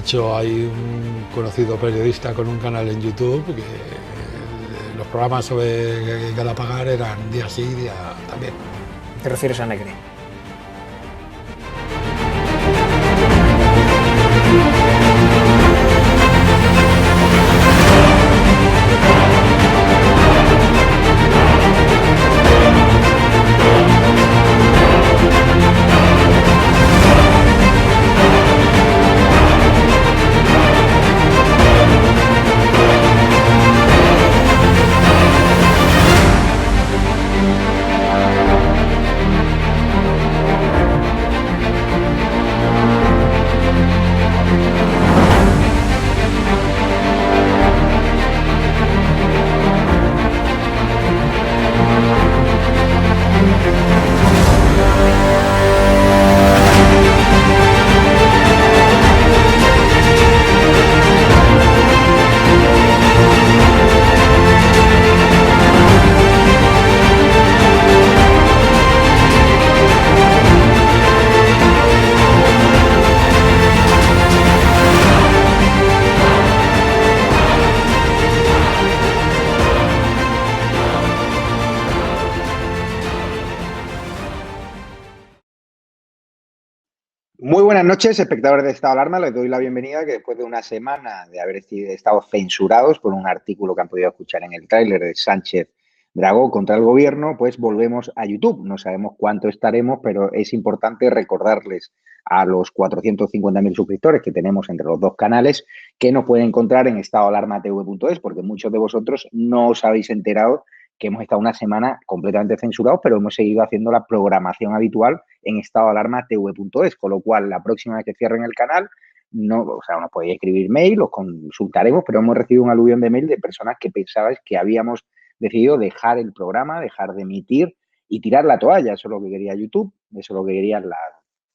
hecho, hay un conocido periodista con un canal en YouTube que los programas sobre Galapagar eran día sí, día también. ¿Te refieres a Negri? Muy buenas noches, espectadores de Estado de Alarma. Les doy la bienvenida que después de una semana de haber estado censurados por un artículo que han podido escuchar en el tráiler de Sánchez Dragó contra el gobierno, pues volvemos a YouTube. No sabemos cuánto estaremos, pero es importante recordarles a los 450.000 suscriptores que tenemos entre los dos canales que nos pueden encontrar en estadoalarmatv.es, porque muchos de vosotros no os habéis enterado que hemos estado una semana completamente censurados, pero hemos seguido haciendo la programación habitual en estadoalarmatv.es, con lo cual la próxima vez que cierren el canal, nos podéis escribir mail, los consultaremos, pero hemos recibido un aluvión de mail de personas que pensabais que habíamos decidido dejar el programa, dejar de emitir y tirar la toalla. Eso es lo que quería YouTube, eso es lo que querían las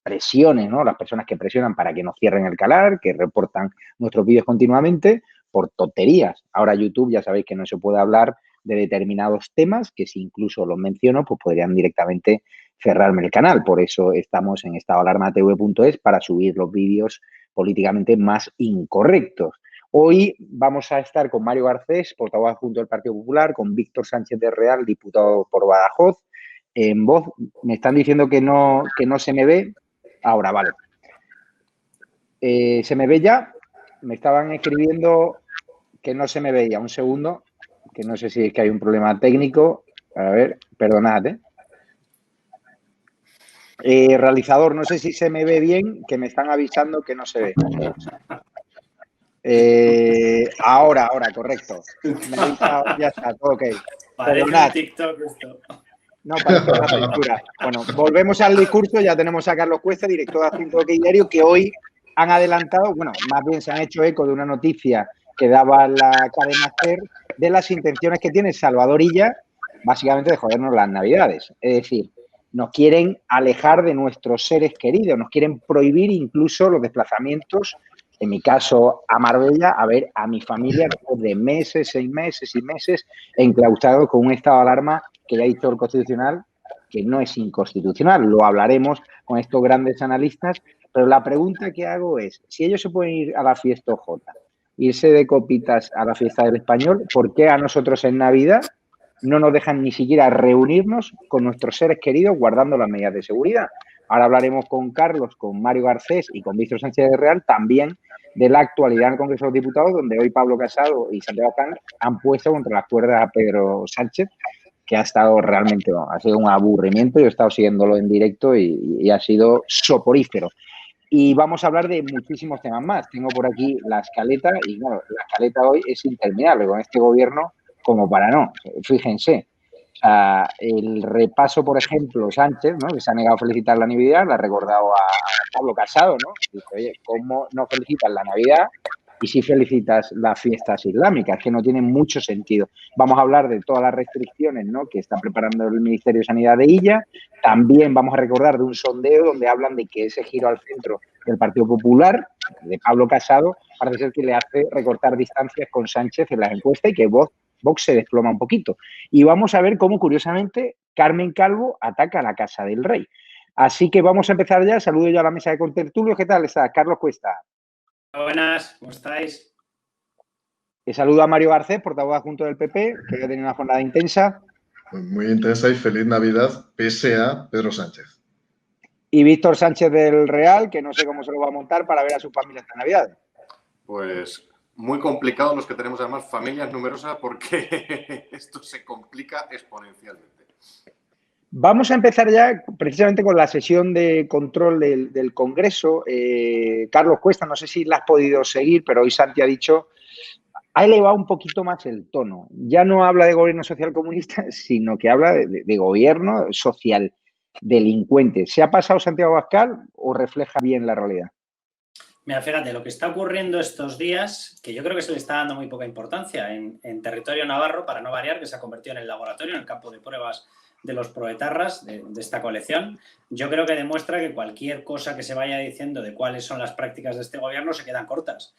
presiones, ¿no? Las personas que presionan para que nos cierren el canal, que reportan nuestros vídeos continuamente por tonterías. Ahora YouTube ya sabéis que no se puede hablar de determinados temas que si incluso los menciono, pues podrían directamente cerrarme el canal. Por eso estamos en estadoalarmatv.es para subir los vídeos políticamente más incorrectos. Hoy vamos a estar con Mario Garcés, portavoz adjunto del Partido Popular, con Víctor Sánchez de Real, diputado por Badajoz. En voz, me están diciendo que no se me ve. Ahora, vale. ¿Se me ve ya? Me estaban escribiendo que no se me veía. Un segundo, que no sé si es que hay un problema técnico. A ver, perdonad, realizador, no sé si se me ve bien, que me están avisando que no se ve. Ahora, correcto. Me ha avisado, ya está, todo ok. Parece TikTok esto. No, parece una censura. Bueno, volvemos al discurso. Ya tenemos a Carlos Cuesta, director adjunto de OK Diario, que hoy han adelantado, bueno, más bien se han hecho eco de una noticia que daba la cadena SER de las intenciones que tiene Salvador Illa, básicamente de jodernos las Navidades. Es decir, nos quieren alejar de nuestros seres queridos, nos quieren prohibir incluso los desplazamientos, en mi caso a Marbella, a ver a mi familia después de meses, 6 meses y meses, enclaustrados con un estado de alarma que ya ha dicho el Constitucional que no es inconstitucional. Lo hablaremos con estos grandes analistas, pero la pregunta que hago es, si ellos se pueden ir a la fiesta OJ, irse de copitas a la fiesta del Español, ¿por qué a nosotros en Navidad no nos dejan ni siquiera reunirnos con nuestros seres queridos guardando las medidas de seguridad? Ahora hablaremos con Carlos, con Mario Garcés y con Víctor Sánchez de Real también de la actualidad en el Congreso de los Diputados, donde hoy Pablo Casado y Santiago Abascal han puesto contra las cuerdas a Pedro Sánchez, que ha estado realmente, ha sido un aburrimiento. Yo he estado siguiéndolo en directo y ha sido soporífero. Y vamos a hablar de muchísimos temas más. Tengo por aquí la escaleta y, claro, la escaleta hoy es interminable con este gobierno como para no. Fíjense, el repaso, por ejemplo, Sánchez, ¿no?, que se ha negado a felicitar la Navidad, le ha recordado a Pablo Casado, ¿no? Dice, oye, ¿cómo no felicitas la Navidad y si felicitas las fiestas islámicas? Que no tienen mucho sentido. Vamos a hablar de todas las restricciones, ¿no?, que está preparando el Ministerio de Sanidad de Illa. También vamos a recordar de un sondeo donde hablan de que ese giro al centro del Partido Popular, de Pablo Casado, parece ser que le hace recortar distancias con Sánchez en las encuestas y que Vox se desploma un poquito. Y vamos a ver cómo, curiosamente, Carmen Calvo ataca a la Casa del Rey. Así que vamos a empezar ya. Saludo yo a la mesa de contertulios. ¿Qué tal está? Carlos Cuesta. Buenas, ¿cómo estáis? Saludo a Mario Garcés, portavoz adjunto del PP, que hoy ha tenido una jornada intensa. Pues muy intensa y feliz Navidad, pese a Pedro Sánchez. Y Víctor Sánchez del Real, que no sé cómo se lo va a montar para ver a su familia esta Navidad. Pues muy complicado los que tenemos además familias numerosas porque esto se complica exponencialmente. Vamos a empezar ya precisamente con la sesión de control del Congreso. Carlos Cuesta, no sé si la has podido seguir, pero hoy Santi ha dicho, ha elevado un poquito más el tono. Ya no habla de gobierno social comunista, sino que habla de gobierno social delincuente. ¿Se ha pasado Santiago Abascal o refleja bien la realidad? Mira, fíjate, lo que está ocurriendo estos días, que yo creo que se le está dando muy poca importancia en territorio navarro, para no variar, que se ha convertido en el laboratorio, en el campo de pruebas de los proetarras de esta colección, yo creo que demuestra que cualquier cosa que se vaya diciendo de cuáles son las prácticas de este gobierno se quedan cortas.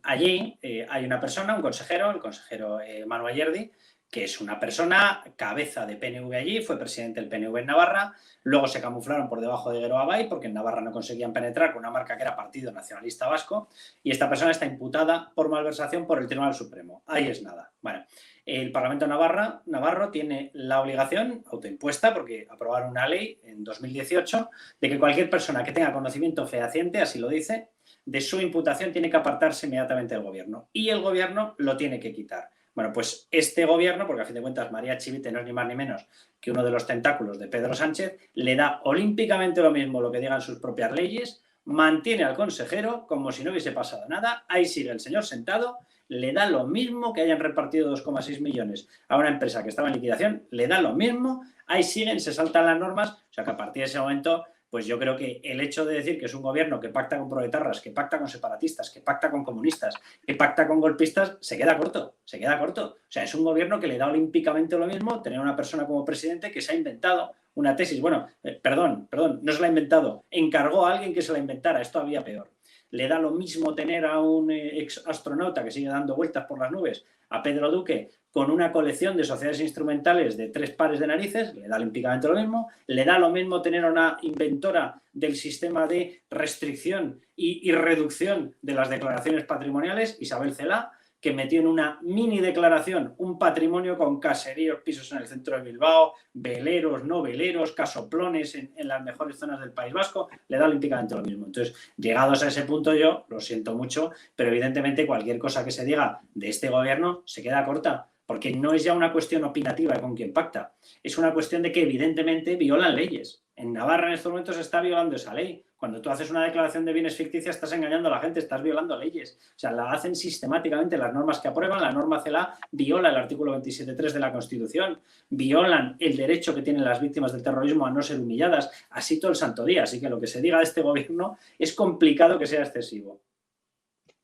Allí hay una persona, un consejero, el consejero Manu Ayerdi, que es una persona cabeza de PNV allí, fue presidente del PNV en Navarra, luego se camuflaron por debajo de Geroa Bai porque en Navarra no conseguían penetrar con una marca que era Partido Nacionalista Vasco, y esta persona está imputada por malversación por el Tribunal Supremo. Ahí es nada. Bueno, el Parlamento Navarro tiene la obligación autoimpuesta, porque aprobaron una ley en 2018, de que cualquier persona que tenga conocimiento fehaciente, así lo dice, de su imputación tiene que apartarse inmediatamente del gobierno, y el gobierno lo tiene que quitar. Bueno, pues este gobierno, porque a fin de cuentas María Chivite no es ni más ni menos que uno de los tentáculos de Pedro Sánchez, le da olímpicamente lo mismo lo que digan sus propias leyes, mantiene al consejero como si no hubiese pasado nada, ahí sigue el señor sentado, le da lo mismo que hayan repartido 2,6 millones a una empresa que estaba en liquidación, le da lo mismo, ahí siguen, se saltan las normas, o sea que a partir de ese momento, pues yo creo que el hecho de decir que es un gobierno que pacta con proetarras, que pacta con separatistas, que pacta con comunistas, que pacta con golpistas, se queda corto, se queda corto. O sea, es un gobierno que le da olímpicamente lo mismo tener una persona como presidente que se ha inventado una tesis. Bueno, perdón, no se la ha inventado, encargó a alguien que se la inventara, esto había peor. Le da lo mismo tener a un ex astronauta que sigue dando vueltas por las nubes, a Pedro Duque, con una colección de sociedades instrumentales de 3 pares de narices, le da olímpicamente lo mismo, le da lo mismo tener a una inventora del sistema de restricción y reducción de las declaraciones patrimoniales, Isabel Celaá, que metió en una mini declaración un patrimonio con caseríos, pisos en el centro de Bilbao, veleros, no veleros, casoplones en las mejores zonas del País Vasco, le da olímpicamente lo mismo. Entonces, llegados a ese punto yo, lo siento mucho, pero evidentemente cualquier cosa que se diga de este gobierno se queda corta, porque no es ya una cuestión opinativa con quien pacta, es una cuestión de que evidentemente violan leyes. En Navarra en estos momentos se está violando esa ley. Cuando tú haces una declaración de bienes ficticia estás engañando a la gente, estás violando leyes. O sea, la hacen sistemáticamente las normas que aprueban. La norma CELA viola el artículo 27.3 de la Constitución, violan el derecho que tienen las víctimas del terrorismo a no ser humilladas, así todo el santo día. Así que lo que se diga de este gobierno es complicado que sea excesivo.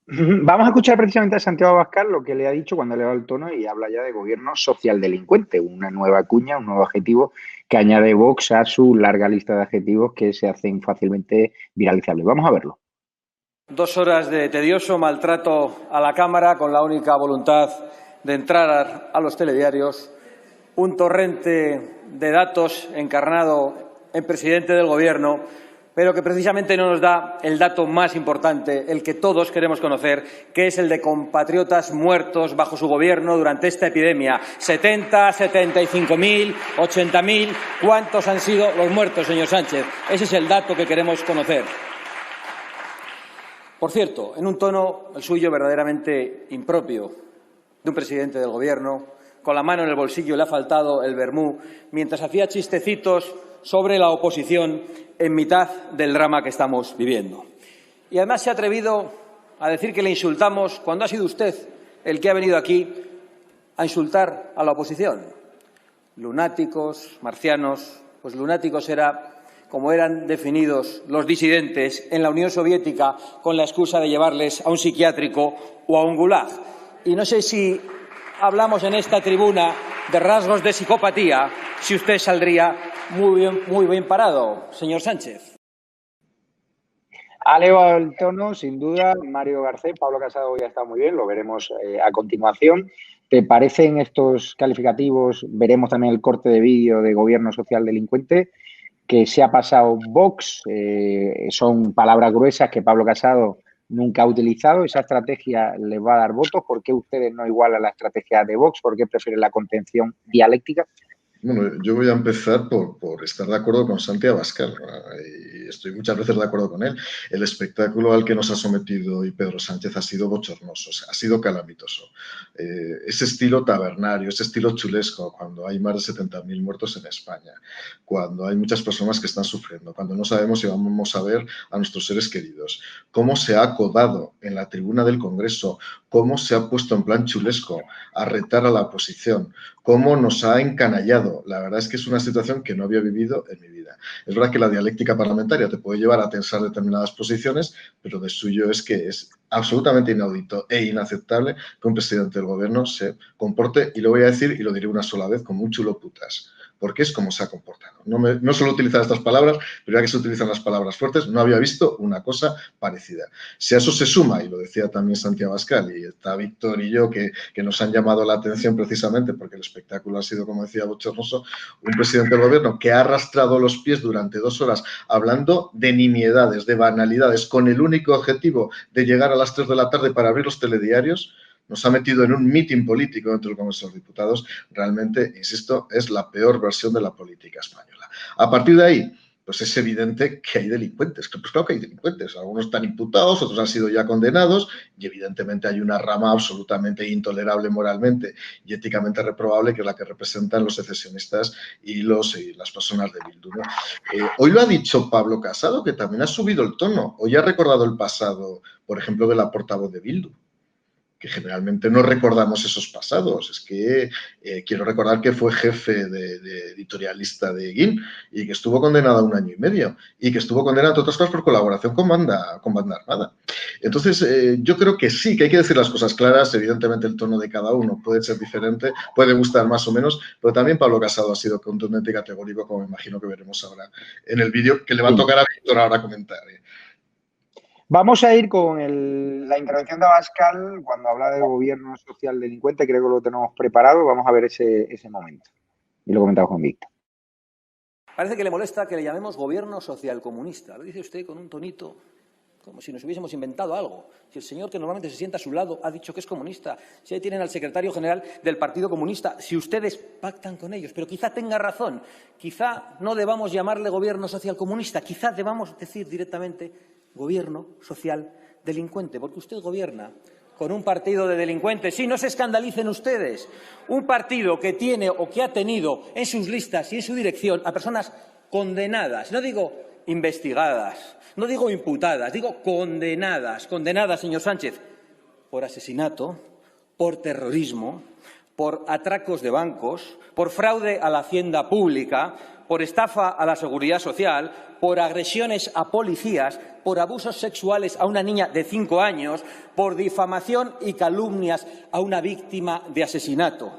Vamos a escuchar precisamente a Santiago Abascal lo que le ha dicho cuando le ha dado el tono y habla ya de gobierno social delincuente, una nueva cuña, un nuevo adjetivo que añade Vox a su larga lista de adjetivos que se hacen fácilmente viralizables. Vamos a verlo. 2 horas de tedioso maltrato a la Cámara con la única voluntad de entrar a los telediarios, un torrente de datos encarnado en presidente del Gobierno, pero que precisamente no nos da el dato más importante, el que todos queremos conocer, que es el de compatriotas muertos bajo su gobierno durante esta epidemia. 70, 75.000, 80.000. ¿Cuántos han sido los muertos, señor Sánchez? Ese es el dato que queremos conocer. Por cierto, en un tono, el suyo, verdaderamente impropio de un presidente del Gobierno, con la mano en el bolsillo le ha faltado el vermú, mientras hacía chistecitos sobre la oposición en mitad del drama que estamos viviendo. Y además se ha atrevido a decir que le insultamos cuando ha sido usted el que ha venido aquí a insultar a la oposición. Lunáticos, marcianos, pues lunáticos era como eran definidos los disidentes en la Unión Soviética con la excusa de llevarles a un psiquiátrico o a un gulag. Y no sé si hablamos en esta tribuna de rasgos de psicopatía, si usted saldría muy bien parado, señor Sánchez. Ha elevado el tono, sin duda, Mario Garcés. Pablo Casado hoy ha estado muy bien, lo veremos a continuación. ¿Te parecen estos calificativos? Veremos también el corte de vídeo de gobierno social delincuente que se ha pasado Vox. Son palabras gruesas que Pablo Casado nunca ha utilizado. ¿Esa estrategia les va a dar votos? ¿Por qué ustedes no igualan la estrategia de Vox? ¿Por qué prefieren la contención dialéctica? Bueno, yo voy a empezar por estar de acuerdo con Santi Abascal, y estoy muchas veces de acuerdo con él. El espectáculo al que nos ha sometido hoy Pedro Sánchez ha sido bochornoso, ha sido calamitoso. Ese estilo tabernario, ese estilo chulesco, cuando hay más de 70.000 muertos en España, cuando hay muchas personas que están sufriendo, cuando no sabemos si vamos a ver a nuestros seres queridos, cómo se ha acodado en la tribuna del Congreso, cómo se ha puesto en plan chulesco a retar a la oposición, cómo nos ha encanallado. La verdad es que es una situación que no había vivido en mi vida. Es verdad que la dialéctica parlamentaria te puede llevar a tensar determinadas posiciones, pero de suyo es que es absolutamente inaudito e inaceptable que un presidente del gobierno se comporte, y lo voy a decir y lo diré una sola vez, como un chulo putas, porque es como se ha comportado. No suelo utilizar estas palabras, pero ya que se utilizan las palabras fuertes, no había visto una cosa parecida. Si a eso se suma, y lo decía también Santiago Abascal, y está Víctor y yo, que nos han llamado la atención precisamente porque el espectáculo ha sido, como decía, bochornoso, un presidente del gobierno que ha arrastrado los pies durante 2 horas hablando de nimiedades, de banalidades, con el único objetivo de llegar a las 3 de la tarde para abrir los telediarios, nos ha metido en un mitin político dentro del Congreso de los Diputados. Realmente, insisto, es la peor versión de la política española. A partir de ahí, pues es evidente que hay delincuentes. Pues claro que hay delincuentes. Algunos están imputados, otros han sido ya condenados, y evidentemente hay una rama absolutamente intolerable moralmente y éticamente reprobable, que es la que representan los secesionistas y las personas de Bildu, ¿no? Hoy lo ha dicho Pablo Casado, que también ha subido el tono. Hoy ha recordado el pasado, por ejemplo, de la portavoz de Bildu, que generalmente no recordamos esos pasados. Es que quiero recordar que fue jefe de editorialista de GIN y que estuvo condenado a 1 año y medio y que estuvo condenado, entre otras cosas, por colaboración con banda armada. Entonces, yo creo que sí, que hay que decir las cosas claras. Evidentemente, el tono de cada uno puede ser diferente, puede gustar más o menos, pero también Pablo Casado ha sido contundente y categórico, como me imagino que veremos ahora en el vídeo, que le va a tocar a Víctor ahora comentar. Vamos a ir con la intervención de Abascal cuando habla del gobierno social delincuente. Creo que lo tenemos preparado. Vamos a ver ese momento. Y lo comentamos con Víctor. Parece que le molesta que le llamemos gobierno social comunista. Lo dice usted con un tonito como si nos hubiésemos inventado algo. Si el señor que normalmente se sienta a su lado ha dicho que es comunista, si ahí tienen al secretario general del Partido Comunista, si ustedes pactan con ellos, pero quizá tenga razón, quizá no debamos llamarle gobierno social comunista, quizá debamos decir directamente gobierno social delincuente, porque usted gobierna con un partido de delincuentes. Sí, no se escandalicen ustedes. Un partido que tiene o que ha tenido en sus listas y en su dirección a personas condenadas, no digo investigadas, no digo imputadas, digo condenadas, señor Sánchez, por asesinato, por terrorismo, por atracos de bancos, por fraude a la hacienda pública, por estafa a la seguridad social, por agresiones a policías, por abusos sexuales a una niña de 5 años, por difamación y calumnias a una víctima de asesinato.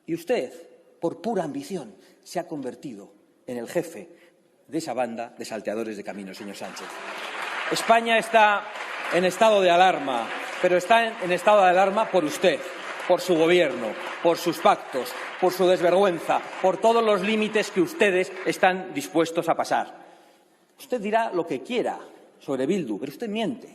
Y usted, por pura ambición, se ha convertido en el jefe de esa banda de salteadores de caminos, señor Sánchez. España está en estado de alarma, pero está en estado de alarma por usted, por su gobierno, por sus pactos, por su desvergüenza, por todos los límites que ustedes están dispuestos a pasar. Usted dirá lo que quiera sobre Bildu, pero usted miente.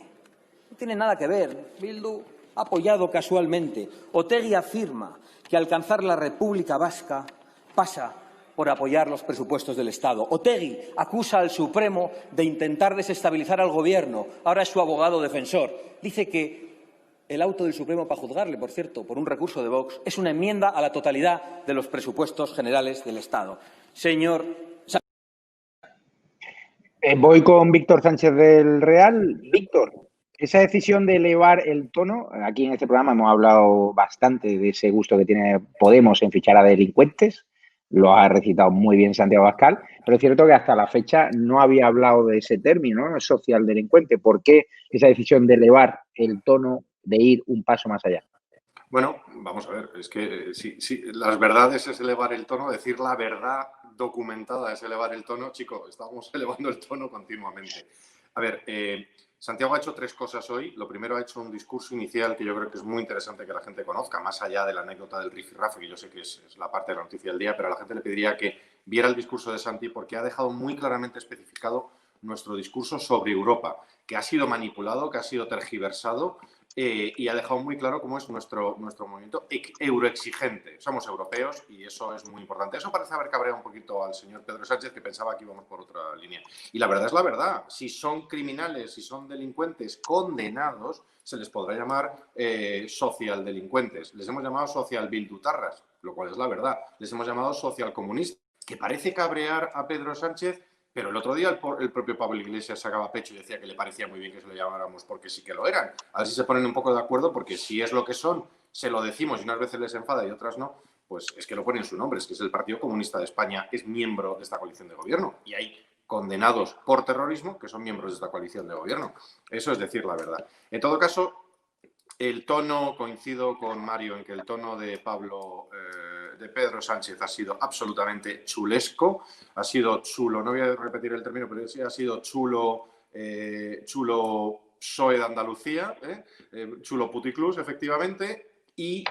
No tiene nada que ver. Bildu ha apoyado casualmente. Otegi afirma que alcanzar la República Vasca pasa por apoyar los presupuestos del Estado. Otegi acusa al Supremo de intentar desestabilizar al Gobierno. Ahora es su abogado defensor. Dice que el auto del Supremo para juzgarle, por cierto, por un recurso de Vox, es una enmienda a la totalidad de los presupuestos generales del Estado. Señor Sánchez. Voy con Víctor Sánchez del Real. Víctor, esa decisión de elevar el tono, aquí en este programa hemos hablado bastante de ese gusto que tiene Podemos en fichar a delincuentes, lo ha recitado muy bien Santiago Abascal, pero es cierto que hasta la fecha no había hablado de ese término, ¿no? Social delincuente. ¿Por qué esa decisión de elevar el tono, de ir un paso más allá? Bueno, vamos a ver, es que si las verdades es elevar el tono, decir la verdad documentada es elevar el tono, chico, estamos elevando el tono continuamente. A ver, Santiago ha hecho 3 cosas hoy. Lo primero, ha hecho un discurso inicial que yo creo que es muy interesante que la gente conozca, más allá de la anécdota del rifirrafe, que yo sé que es la parte de la noticia del día, pero a la gente le pediría que viera el discurso de Santi porque ha dejado muy claramente especificado nuestro discurso sobre Europa, que ha sido manipulado, que ha sido tergiversado y ha dejado muy claro cómo es nuestro movimiento euroexigente. Somos europeos y eso es muy importante. Eso parece haber cabreado un poquito al señor Pedro Sánchez, que pensaba que íbamos por otra línea. Y la verdad es la verdad. Si son criminales, si son delincuentes condenados, se les podrá llamar socialdelincuentes. Les hemos llamado socialbildutarras, lo cual es la verdad. Les hemos llamado socialcomunistas, que parece cabrear a Pedro Sánchez. Pero el otro día el propio Pablo Iglesias sacaba pecho y decía que le parecía muy bien que se lo llamáramos porque sí que lo eran. A ver si se ponen un poco de acuerdo, porque si es lo que son, se lo decimos y unas veces les enfada y otras no, pues es que lo ponen su nombre, es que es el Partido Comunista de España, es miembro de esta coalición de gobierno y hay condenados por terrorismo que son miembros de esta coalición de gobierno. Eso es decir la verdad. En todo caso, el tono, coincido con Mario en que el tono de de Pedro Sánchez ha sido absolutamente chulesco, ha sido chulo, no voy a repetir el término, pero sí ha sido chulo, chulo PSOE de Andalucía, chulo puticlús, efectivamente, y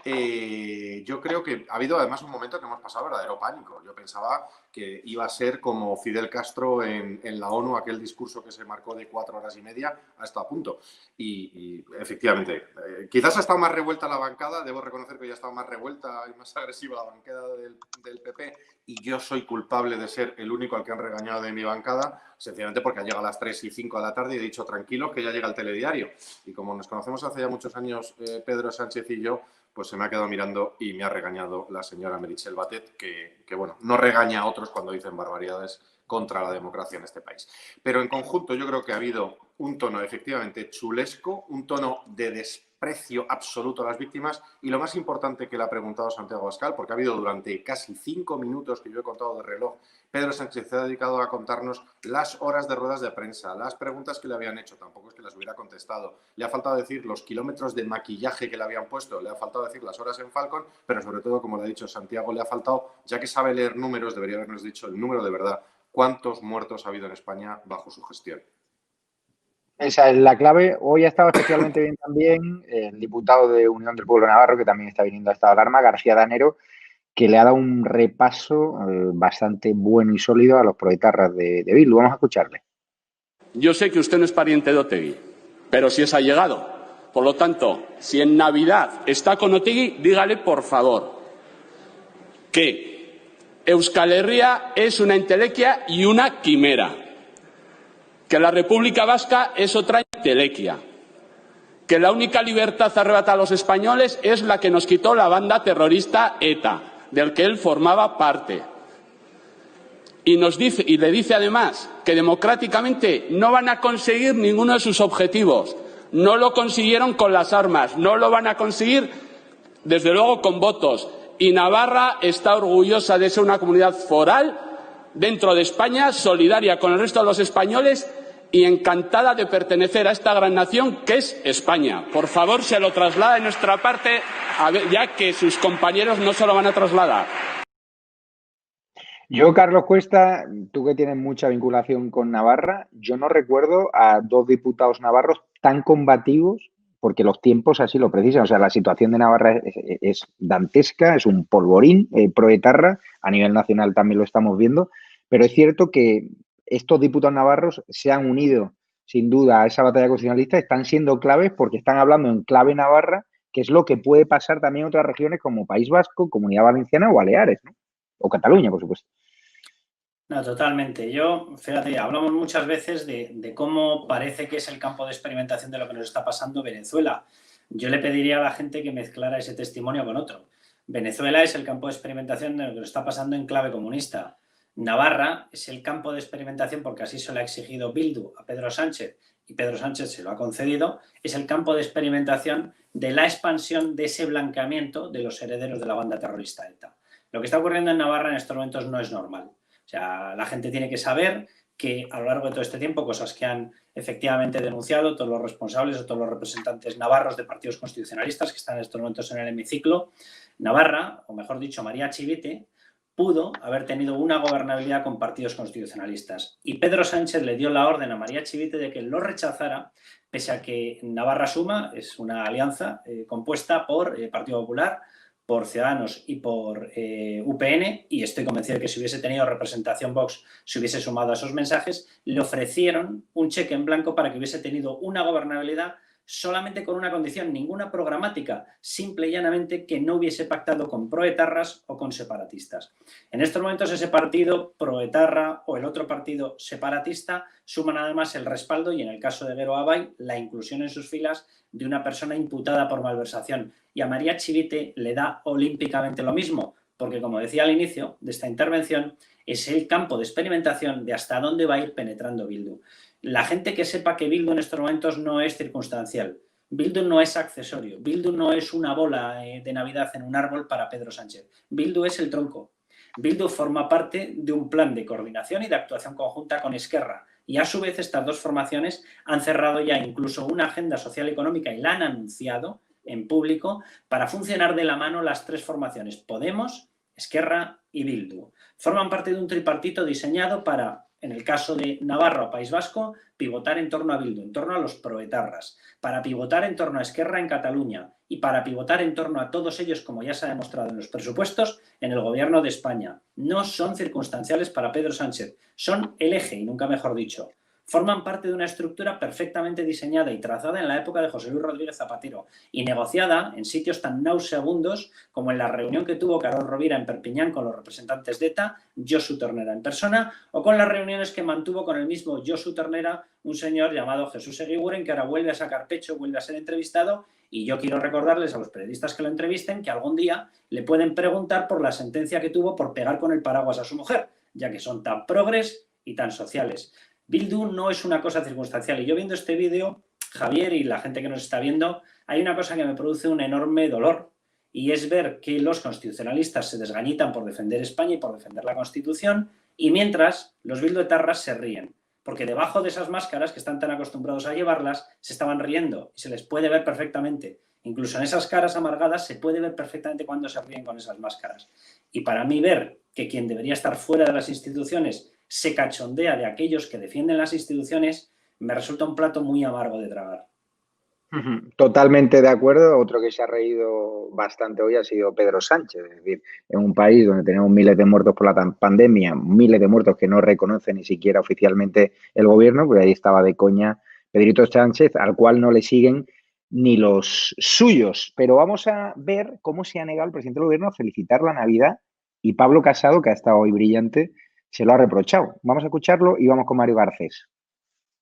yo creo que ha habido además un momento que hemos pasado verdadero pánico. Yo pensaba que iba a ser como Fidel Castro en la ONU, aquel discurso que se marcó de 4 horas y media, ha estado a punto. Y efectivamente, quizás ha estado más revuelta la bancada, debo reconocer que ya ha estado más revuelta y más agresiva la bancada del PP, y yo soy culpable de ser el único al que han regañado de mi bancada, sencillamente porque ha llegado a las 3 y 5 de la tarde y he dicho tranquilos que ya llega el telediario. Y como nos conocemos hace ya muchos años, Pedro Sánchez y yo, pues se me ha quedado mirando y me ha regañado la señora Meritxell Batet, que bueno, no regaña a otros cuando dicen barbaridades contra la democracia en este país. Pero en conjunto yo creo que ha habido un tono efectivamente chulesco, un tono de desprecio absoluto a las víctimas y lo más importante que le ha preguntado Santiago Abascal, porque ha habido durante casi 5 minutos que yo he contado de reloj, Pedro Sánchez se ha dedicado a contarnos las horas de ruedas de prensa, las preguntas que le habían hecho, tampoco es que las hubiera contestado. Le ha faltado decir los kilómetros de maquillaje que le habían puesto, le ha faltado decir las horas en Falcon, pero sobre todo, como le ha dicho Santiago, le ha faltado, ya que sabe leer números, debería habernos dicho el número de verdad, cuántos muertos ha habido en España bajo su gestión. Esa es la clave. Hoy ha estado especialmente bien también el diputado de Unión del Pueblo Navarro, que también está viniendo a esta alarma, García Danero, que le ha dado un repaso bastante bueno y sólido a los proetarras de Bildu. Vamos a escucharle. Yo sé que usted no es pariente de Otegi, pero sí es allegado. Por lo tanto, si en Navidad está con Otegi, dígale, por favor, que Euskal Herria es una entelequia y una quimera, que la República Vasca es otra entelequia, que la única libertad arrebatada a los españoles es la que nos quitó la banda terrorista ETA, del que él formaba parte. Y le dice además que democráticamente no van a conseguir ninguno de sus objetivos. No lo consiguieron con las armas, no lo van a conseguir desde luego con votos. Y Navarra está orgullosa de ser una comunidad foral dentro de España, solidaria con el resto de los españoles y encantada de pertenecer a esta gran nación que es España. Por favor, se lo traslada de nuestra parte, ya que sus compañeros no se lo van a trasladar. Yo, Carlos Cuesta, tú que tienes mucha vinculación con Navarra, yo no recuerdo a 2 diputados navarros tan combativos, porque los tiempos así lo precisan. O sea, la situación de Navarra es dantesca, es un polvorín proetarra, a nivel nacional también lo estamos viendo, pero es cierto que estos diputados navarros se han unido, sin duda, a esa batalla constitucionalista, están siendo claves porque están hablando en clave navarra, que es lo que puede pasar también en otras regiones como País Vasco, Comunidad Valenciana o Baleares, ¿no? O Cataluña, por supuesto. No, totalmente. Fíjate, hablamos muchas veces de cómo parece que es el campo de experimentación de lo que nos está pasando Venezuela. Yo le pediría a la gente que mezclara ese testimonio con otro. Venezuela es el campo de experimentación de lo que nos está pasando en clave comunista. Navarra es el campo de experimentación, porque así se lo ha exigido Bildu a Pedro Sánchez y Pedro Sánchez se lo ha concedido, es el campo de experimentación de la expansión de ese blanqueamiento de los herederos de la banda terrorista ETA. Lo que está ocurriendo en Navarra en estos momentos no es normal. O sea, la gente tiene que saber que a lo largo de todo este tiempo, cosas que han efectivamente denunciado todos los responsables o todos los representantes navarros de partidos constitucionalistas que están en estos momentos en el hemiciclo, Navarra, o mejor dicho, María Chivite, pudo haber tenido una gobernabilidad con partidos constitucionalistas. Y Pedro Sánchez le dio la orden a María Chivite de que lo rechazara, pese a que Navarra Suma es una alianza compuesta por Partido Popular, por Ciudadanos y por UPN, y estoy convencido de que si hubiese tenido representación Vox se hubiese sumado a esos mensajes, le ofrecieron un cheque en blanco para que hubiese tenido una gobernabilidad solamente con una condición, ninguna programática, simple y llanamente que no hubiese pactado con proetarras o con separatistas. En estos momentos ese partido proetarra o el otro partido separatista suman además el respaldo y en el caso de Gero Abay la inclusión en sus filas de una persona imputada por malversación. Y a María Chivite le da olímpicamente lo mismo, porque como decía al inicio de esta intervención, es el campo de experimentación de hasta dónde va a ir penetrando Bildu. La gente que sepa que Bildu en estos momentos no es circunstancial, Bildu no es accesorio, Bildu no es una bola de Navidad en un árbol para Pedro Sánchez, Bildu es el tronco. Bildu forma parte de un plan de coordinación y de actuación conjunta con Esquerra y a su vez estas dos formaciones han cerrado ya incluso una agenda social y económica y la han anunciado en público para funcionar de la mano las tres formaciones, Podemos, Esquerra y Bildu. Forman parte de un tripartito diseñado para, en el caso de Navarra o País Vasco, pivotar en torno a Bildu, en torno a los proetarras, para pivotar en torno a Esquerra en Cataluña y para pivotar en torno a todos ellos, como ya se ha demostrado en los presupuestos, en el gobierno de España. No son circunstanciales para Pedro Sánchez, son el eje, y nunca mejor dicho. Forman parte de una estructura perfectamente diseñada y trazada en la época de José Luis Rodríguez Zapatero y negociada en sitios tan nauseabundos como en la reunión que tuvo Carol Rovira en Perpiñán con los representantes de ETA, Josu Tornera en persona, o con las reuniones que mantuvo con el mismo Josu Tornera un señor llamado Jesús Eguiguren, que ahora vuelve a sacar pecho, vuelve a ser entrevistado, y yo quiero recordarles a los periodistas que lo entrevisten que algún día le pueden preguntar por la sentencia que tuvo por pegar con el paraguas a su mujer, ya que son tan progres y tan sociales. Bildu no es una cosa circunstancial y yo viendo este vídeo, Javier y la gente que nos está viendo, hay una cosa que me produce un enorme dolor y es ver que los constitucionalistas se desgañitan por defender España y por defender la Constitución y mientras los bilduetarras se ríen, porque debajo de esas máscaras que están tan acostumbrados a llevarlas se estaban riendo y se les puede ver perfectamente. Incluso en esas caras amargadas se puede ver perfectamente cuando se ríen con esas máscaras. Y para mí ver que quien debería estar fuera de las instituciones se cachondea de aquellos que defienden las instituciones, me resulta un plato muy amargo de tragar. Totalmente de acuerdo. Otro que se ha reído bastante hoy ha sido Pedro Sánchez. Es decir, en un país donde tenemos miles de muertos por la pandemia, miles de muertos que no reconoce ni siquiera oficialmente el gobierno, pues ahí estaba de coña Pedrito Sánchez, al cual no le siguen ni los suyos. Pero vamos a ver cómo se ha negado el presidente del gobierno a felicitar la Navidad y Pablo Casado, que ha estado hoy brillante, se lo ha reprochado. Vamos a escucharlo y vamos con Mario Garcés.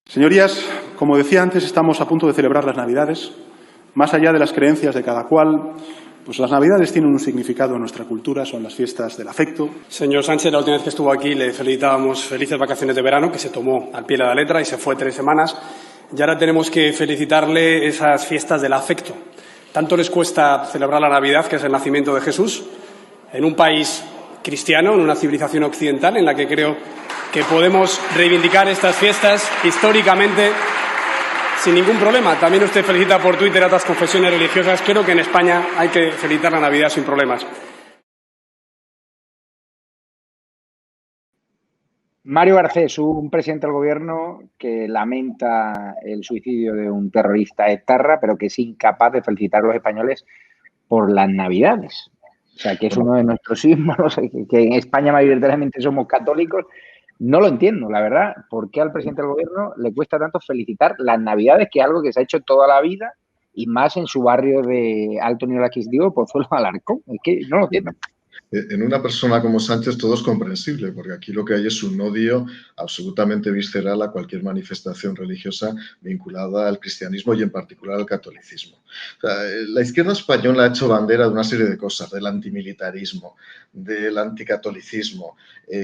Señorías, como decía antes, estamos a punto de celebrar las Navidades. Más allá de las creencias de cada cual, pues las Navidades tienen un significado en nuestra cultura, son las fiestas del afecto. Señor Sánchez, la última vez que estuvo aquí le felicitábamos felices vacaciones de verano, que se tomó al pie de la letra y se fue 3 semanas. Y ahora tenemos que felicitarle esas fiestas del afecto. Tanto les cuesta celebrar la Navidad, que es el nacimiento de Jesús, en un país cristiano, en una civilización occidental en la que creo que podemos reivindicar estas fiestas históricamente sin ningún problema. También usted felicita por Twitter a otras confesiones religiosas. Creo que en España hay que felicitar la Navidad sin problemas. Mario Garcés, un presidente del gobierno que lamenta el suicidio de un terrorista etarra, pero que es incapaz de felicitar a los españoles por las Navidades. O sea, que es uno de nuestros símbolos, que en España mayoritariamente somos católicos. No lo entiendo, la verdad. ¿Por qué al presidente del gobierno le cuesta tanto felicitar las Navidades, que es algo que se ha hecho toda la vida, y más en su barrio de Alto Nivel Adquisitivo, Pozuelo Alarcón? Es que no lo entiendo. En una persona como Sánchez todo es comprensible, porque aquí lo que hay es un odio absolutamente visceral a cualquier manifestación religiosa vinculada al cristianismo y en particular al catolicismo. O sea, la izquierda española ha hecho bandera de una serie de cosas, del antimilitarismo, del anticatolicismo.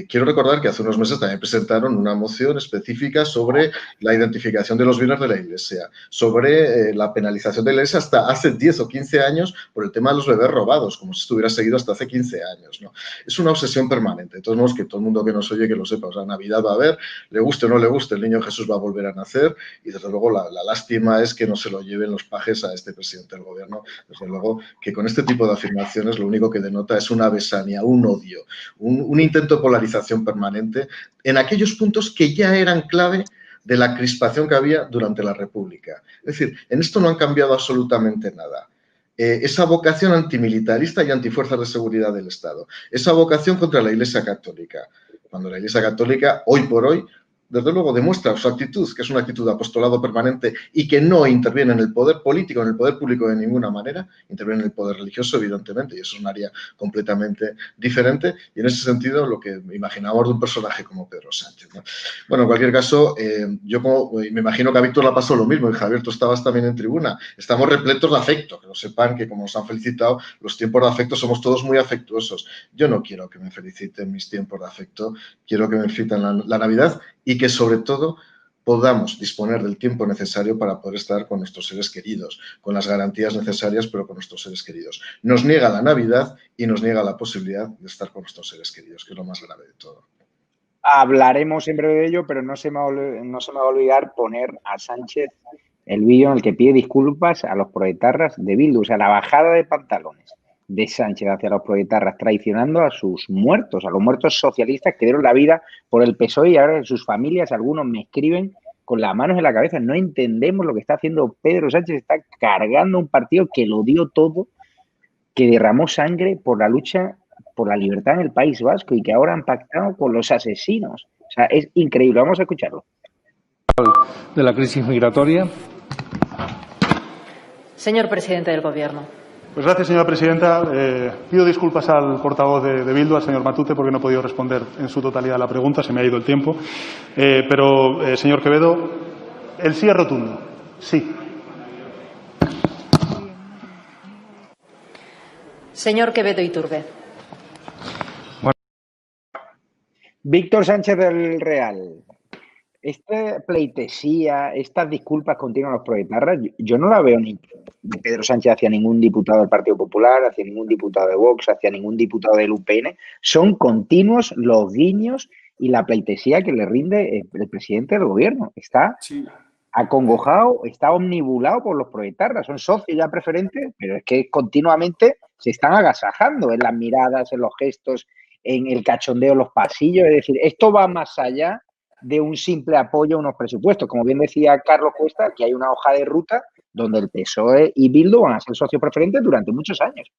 Quiero recordar que hace unos meses también presentaron una moción específica sobre la identificación de los bienes de la Iglesia, sobre la penalización de la Iglesia hasta hace 10 o 15 años por el tema de los bebés robados, como si estuviera seguido hasta hace 15 años, ¿no? Es una obsesión permanente. De todos modos, que todo el mundo que nos oye que lo sepa. O sea, Navidad va a haber, le guste o no le guste, el niño Jesús va a volver a nacer y desde luego la lástima es que no se lo lleven los pajes a este presidente del gobierno. Desde luego que con este tipo de afirmaciones lo único que denota es una besania, un odio, un intento de polarización permanente en aquellos puntos que ya eran clave de la crispación que había durante la República. Es decir, en esto no han cambiado absolutamente nada. esa vocación antimilitarista y antifuerzas de seguridad del Estado, esa vocación contra la Iglesia Católica, cuando la Iglesia Católica, hoy por hoy, desde luego demuestra su actitud, que es una actitud de apostolado permanente y que no interviene en el poder político, en el poder público de ninguna manera, interviene en el poder religioso, evidentemente, y eso es un área completamente diferente, y en ese sentido lo que imaginábamos de un personaje como Pedro Sánchez, ¿no? Bueno, en cualquier caso, yo me imagino que a Víctor le pasó lo mismo, y Javier, tú estabas también en tribuna, estamos repletos de afecto, que lo sepan que como nos han felicitado, los tiempos de afecto somos todos muy afectuosos. Yo no quiero que me feliciten mis tiempos de afecto, quiero que me feliciten la Navidad y que sobre todo podamos disponer del tiempo necesario para poder estar con nuestros seres queridos, con las garantías necesarias, pero con nuestros seres queridos. Nos niega la Navidad y nos niega la posibilidad de estar con nuestros seres queridos, que es lo más grave de todo. Hablaremos en breve de ello, pero no se me va a olvidar poner a Sánchez el vídeo en el que pide disculpas a los proetarras de Bildu, o sea, la bajada de pantalones de Sánchez hacia los proetarras, traicionando a sus muertos, a los muertos socialistas que dieron la vida por el PSOE y ahora sus familias, algunos me escriben con las manos en la cabeza. No entendemos lo que está haciendo Pedro Sánchez, está cargando un partido que lo dio todo, que derramó sangre por la lucha por la libertad en el País Vasco y que ahora han pactado con los asesinos. O sea, es increíble. Vamos a escucharlo. De la crisis migratoria. Señor presidente del Gobierno. Pues gracias, señora presidenta. Pido disculpas al portavoz de Bildu, al señor Matute, porque no he podido responder en su totalidad a la pregunta, se me ha ido el tiempo. Pero, señor Quevedo, el sí es rotundo. Sí. Señor Quevedo Iturbe. Víctor Sánchez del Real. Esta pleitesía, estas disculpas continuas a los proetarras, yo no la veo ni de Pedro Sánchez hacia ningún diputado del Partido Popular, hacia ningún diputado de Vox, hacia ningún diputado del UPN. Son continuos los guiños y la pleitesía que le rinde el presidente del Gobierno. Está acongojado, está omnibulado por los proetarras. Son socios ya preferentes, pero es que continuamente se están agasajando en las miradas, en los gestos, en el cachondeo, en los pasillos. Es decir, esto va más allá de un simple apoyo a unos presupuestos. Como bien decía Carlos Cuesta, aquí hay una hoja de ruta donde el PSOE y Bildu van a ser socios preferentes durante muchos años.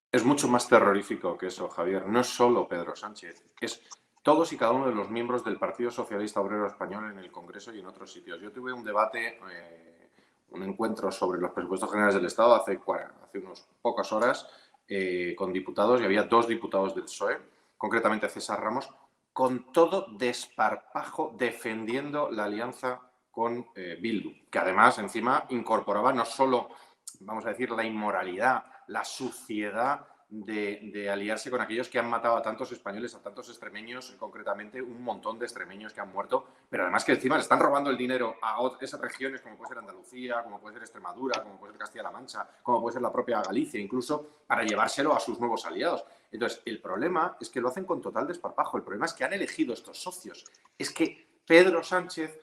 Es mucho más terrorífico que eso, Javier. No es solo Pedro Sánchez, es todos y cada uno de los miembros del Partido Socialista Obrero Español en el Congreso y en otros sitios. Yo tuve un debate, un encuentro sobre los presupuestos generales del Estado hace unas pocas horas con diputados, y había 2 diputados del PSOE, concretamente César Ramos, con todo desparpajo defendiendo la alianza con Bildu, que además encima incorporaba no solo, vamos a decir, la inmoralidad, la suciedad de aliarse con aquellos que han matado a tantos españoles, a tantos extremeños, concretamente un montón de extremeños que han muerto, pero además que encima le están robando el dinero a esas regiones como puede ser Andalucía, como puede ser Extremadura, como puede ser Castilla-La Mancha, como puede ser la propia Galicia, incluso para llevárselo a sus nuevos aliados. Entonces, el problema es que lo hacen con total desparpajo. El problema es que han elegido estos socios. Es que Pedro Sánchez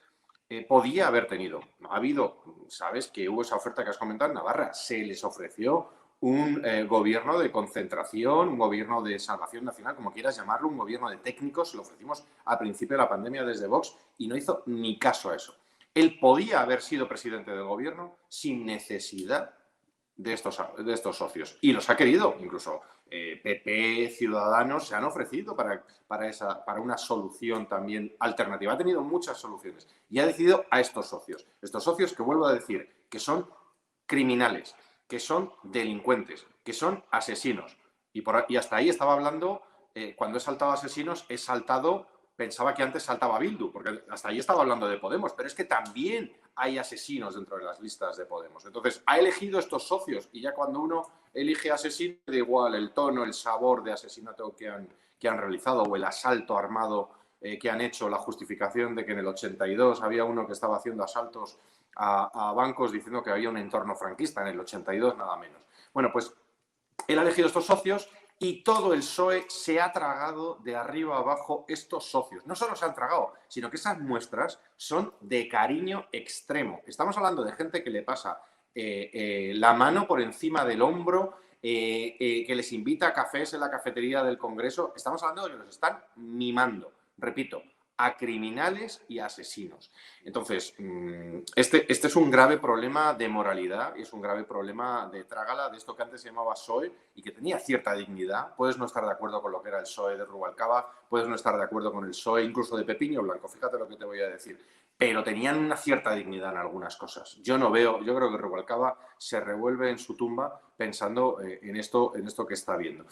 podía haber tenido. No ha habido, sabes que hubo esa oferta que has comentado en Navarra. Se les ofreció un gobierno de concentración, un gobierno de salvación nacional, como quieras llamarlo, un gobierno de técnicos. Se lo ofrecimos al principio de la pandemia desde Vox y no hizo ni caso a eso. Él podía haber sido presidente del gobierno sin necesidad de estos socios. Y los ha querido, incluso PP, Ciudadanos se han ofrecido para una solución también alternativa. Ha tenido muchas soluciones y ha decidido a estos socios. Estos socios que, vuelvo a decir, que son criminales, que son delincuentes, que son asesinos. Y hasta ahí estaba hablando, cuando he saltado asesinos, he saltado, pensaba que antes saltaba Bildu, porque hasta ahí estaba hablando de Podemos, pero es que también hay asesinos dentro de las listas de Podemos. Entonces, ha elegido estos socios y ya cuando uno elige asesino, da igual el tono, el sabor de asesinato que han realizado o el asalto armado que han hecho, la justificación de que en el 82 había uno que estaba haciendo asaltos a bancos diciendo que había un entorno franquista, en el 82 nada menos. Bueno, pues él ha elegido estos socios y todo el PSOE se ha tragado de arriba a abajo estos socios. No solo se han tragado, sino que esas muestras son de cariño extremo. Estamos hablando de gente que le pasa la mano por encima del hombro, que les invita a cafés en la cafetería del Congreso. Estamos hablando de que los están mimando. Repito, a criminales y a asesinos. Entonces, este es un grave problema de moralidad y es un grave problema de trágala, de esto que antes se llamaba PSOE y que tenía cierta dignidad. Puedes no estar de acuerdo con lo que era el PSOE de Rubalcaba, puedes no estar de acuerdo con el PSOE incluso de Pepiño Blanco, fíjate lo que te voy a decir, pero tenían una cierta dignidad en algunas cosas. Yo creo que Rubalcaba se revuelve en su tumba pensando en esto que está viendo.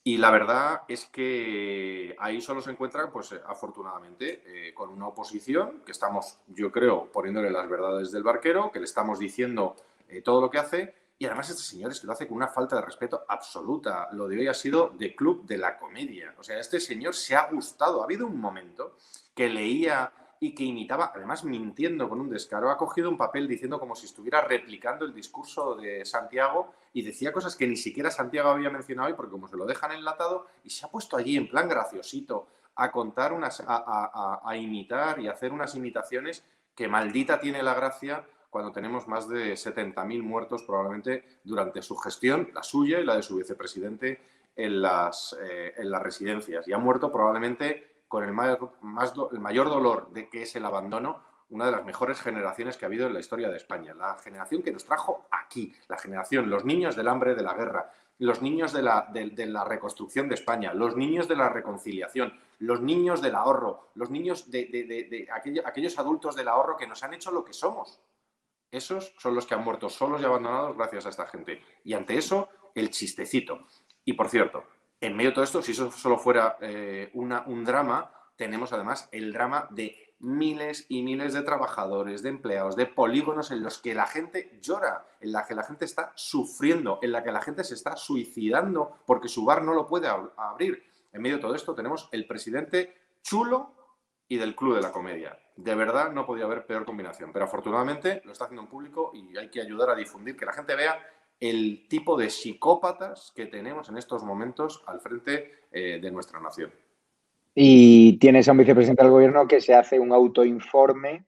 Y la verdad es que ahí solo se encuentra, pues afortunadamente, con una oposición que estamos, yo creo, poniéndole las verdades del barquero, que le estamos diciendo todo lo que hace, y además este señor es que lo hace con una falta de respeto absoluta. Lo de hoy ha sido de club de la comedia. O sea, este señor se ha gustado. Ha habido un momento que leía y que imitaba, además mintiendo con un descaro, ha cogido un papel diciendo como si estuviera replicando el discurso de Santiago y decía cosas que ni siquiera Santiago había mencionado hoy porque como se lo dejan enlatado y se ha puesto allí en plan graciosito a contar a imitar y hacer unas imitaciones que maldita tiene la gracia cuando tenemos más de 70.000 muertos probablemente durante su gestión, la suya y la de su vicepresidente en las residencias. Y ha muerto probablemente con el mayor dolor de que es el abandono, una de las mejores generaciones que ha habido en la historia de España. La generación que nos trajo aquí, la generación, los niños del hambre, de la guerra, los niños de la reconstrucción de España, los niños de la reconciliación, los niños del ahorro, los niños de aquellos adultos del ahorro que nos han hecho lo que somos. Esos son los que han muerto solos y abandonados gracias a esta gente. Y ante eso, el chistecito. Y por cierto, en medio de todo esto, si eso solo fuera un drama, tenemos además el drama de miles y miles de trabajadores, de empleados, de polígonos en los que la gente llora, en la que la gente está sufriendo, en la que la gente se está suicidando porque su bar no lo puede abrir. En medio de todo esto tenemos el presidente chulo y del club de la comedia. De verdad no podía haber peor combinación, pero afortunadamente lo está haciendo en público y hay que ayudar a difundir, que la gente vea el tipo de psicópatas que tenemos en estos momentos al frente de nuestra nación. Y tienes a un vicepresidente del gobierno que se hace un autoinforme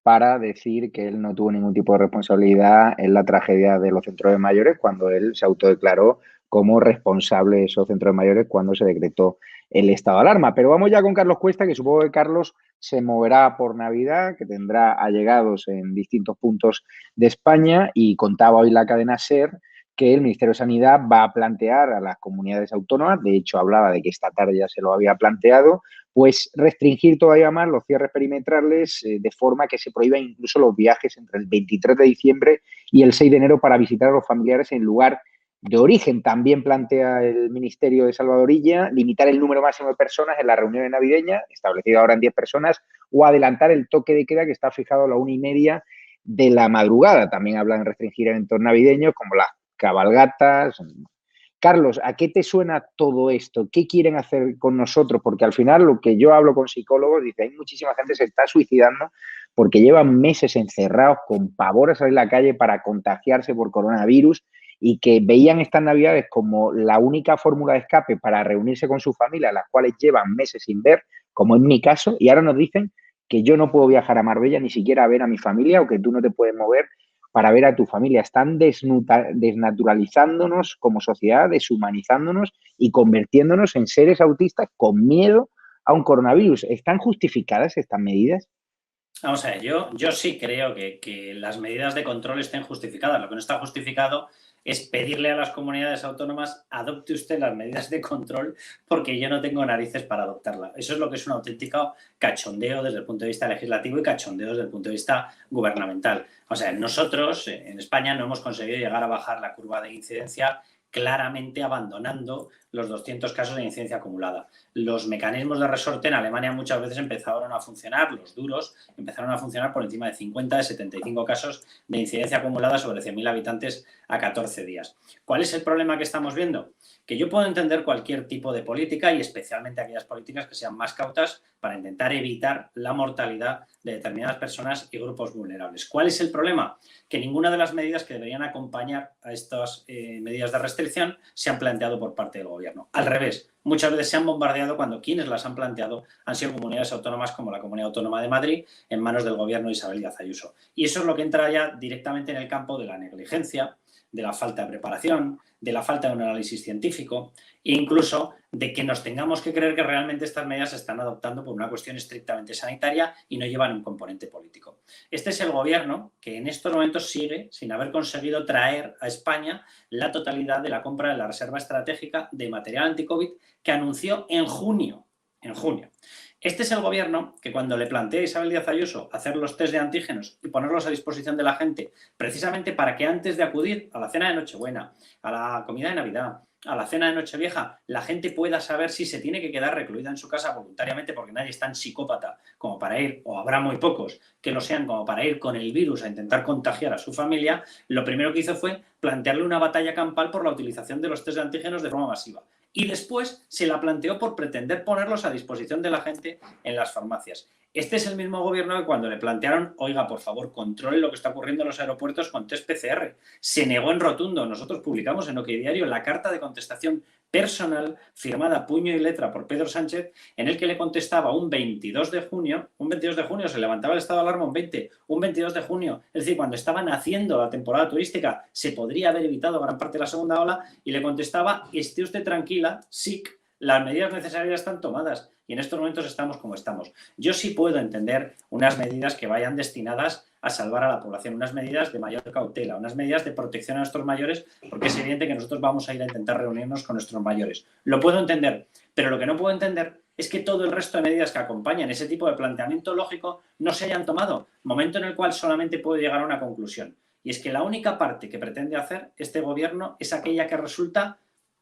para decir que él no tuvo ningún tipo de responsabilidad en la tragedia de los centros de mayores cuando él se autodeclaró como responsable de esos centros de mayores cuando se decretó el estado de alarma. Pero vamos ya con Carlos Cuesta, que supongo que Carlos se moverá por Navidad, que tendrá allegados en distintos puntos de España y contaba hoy la cadena SER que el Ministerio de Sanidad va a plantear a las comunidades autónomas, de hecho hablaba de que esta tarde ya se lo había planteado, pues restringir todavía más los cierres perimetrales de forma que se prohíban incluso los viajes entre el 23 de diciembre y el 6 de enero para visitar a los familiares en el lugar de origen. También plantea el Ministerio de Salvadorilla limitar el número máximo de personas en las reuniones navideñas, establecido ahora en 10 personas, o adelantar el toque de queda que está fijado a la 1:30 de la madrugada. También hablan de restringir eventos navideños como las cabalgatas. Carlos, ¿a qué te suena todo esto? ¿Qué quieren hacer con nosotros? Porque al final lo que yo hablo con psicólogos, dice, hay muchísima gente que se está suicidando porque llevan meses encerrados con pavor a salir a la calle para contagiarse por coronavirus y que veían estas navidades como la única fórmula de escape para reunirse con su familia, las cuales llevan meses sin ver, como en mi caso, y ahora nos dicen que yo no puedo viajar a Marbella ni siquiera a ver a mi familia o que tú no te puedes mover para ver a tu familia. Están desnaturalizándonos como sociedad, deshumanizándonos y convirtiéndonos en seres autistas con miedo a un coronavirus. ¿Están justificadas estas medidas? Vamos a ver, yo sí creo que las medidas de control estén justificadas. Lo que no está justificado es pedirle a las comunidades autónomas adopte usted las medidas de control porque yo no tengo narices para adoptarla. Eso es lo que es un auténtico cachondeo desde el punto de vista legislativo y cachondeo desde el punto de vista gubernamental. O sea, nosotros en España no hemos conseguido llegar a bajar la curva de incidencia claramente abandonando los 200 casos de incidencia acumulada. Los mecanismos de resorte en Alemania muchas veces empezaron a funcionar, los duros, empezaron a funcionar por encima de 50, de 75 casos de incidencia acumulada sobre 100.000 habitantes a 14 días. ¿Cuál es el problema que estamos viendo? Que yo puedo entender cualquier tipo de política y especialmente aquellas políticas que sean más cautas para intentar evitar la mortalidad de determinadas personas y grupos vulnerables. ¿Cuál es el problema? Que ninguna de las medidas que deberían acompañar a estas medidas de restricción se han planteado por parte del gobierno. Al revés, muchas veces se han bombardeado cuando quienes las han planteado han sido comunidades autónomas como la Comunidad Autónoma de Madrid en manos del gobierno de Isabel Díaz Ayuso. Y eso es lo que entra ya directamente en el campo de la negligencia, de la falta de preparación, de la falta de un análisis científico e incluso de que nos tengamos que creer que realmente estas medidas se están adoptando por una cuestión estrictamente sanitaria y no llevan un componente político. Este es el gobierno que en estos momentos sigue sin haber conseguido traer a España la totalidad de la compra de la reserva estratégica de material anti-COVID que anunció en junio. Este es el gobierno que cuando le plantea a Isabel Díaz Ayuso hacer los test de antígenos y ponerlos a disposición de la gente, precisamente para que antes de acudir a la cena de Nochebuena, a la comida de Navidad, a la cena de Nochevieja, la gente pueda saber si se tiene que quedar recluida en su casa voluntariamente porque nadie es tan psicópata como para ir, o habrá muy pocos que lo sean, como para ir con el virus a intentar contagiar a su familia, lo primero que hizo fue plantearle una batalla campal por la utilización de los test de antígenos de forma masiva. Y después se la planteó por pretender ponerlos a disposición de la gente en las farmacias. Este es el mismo gobierno que cuando le plantearon, oiga, por favor, controle lo que está ocurriendo en los aeropuertos con test PCR. Se negó en rotundo. Nosotros publicamos en OK Diario la carta de contestación personal firmada puño y letra por Pedro Sánchez, en el que le contestaba un 22 de junio se levantaba el estado de alarma, un 22 de junio, es decir, cuando estaban haciendo la temporada turística, se podría haber evitado gran parte de la segunda ola, y le contestaba, esté usted tranquila, SIC, las medidas necesarias están tomadas y en estos momentos estamos como estamos. Yo sí puedo entender unas medidas que vayan destinadas a salvar a la población, unas medidas de mayor cautela, unas medidas de protección a nuestros mayores, porque es evidente que nosotros vamos a ir a intentar reunirnos con nuestros mayores. Lo puedo entender, pero lo que no puedo entender es que todo el resto de medidas que acompañan ese tipo de planteamiento lógico no se hayan tomado, momento en el cual solamente puedo llegar a una conclusión. Y es que la única parte que pretende hacer este gobierno es aquella que resulta,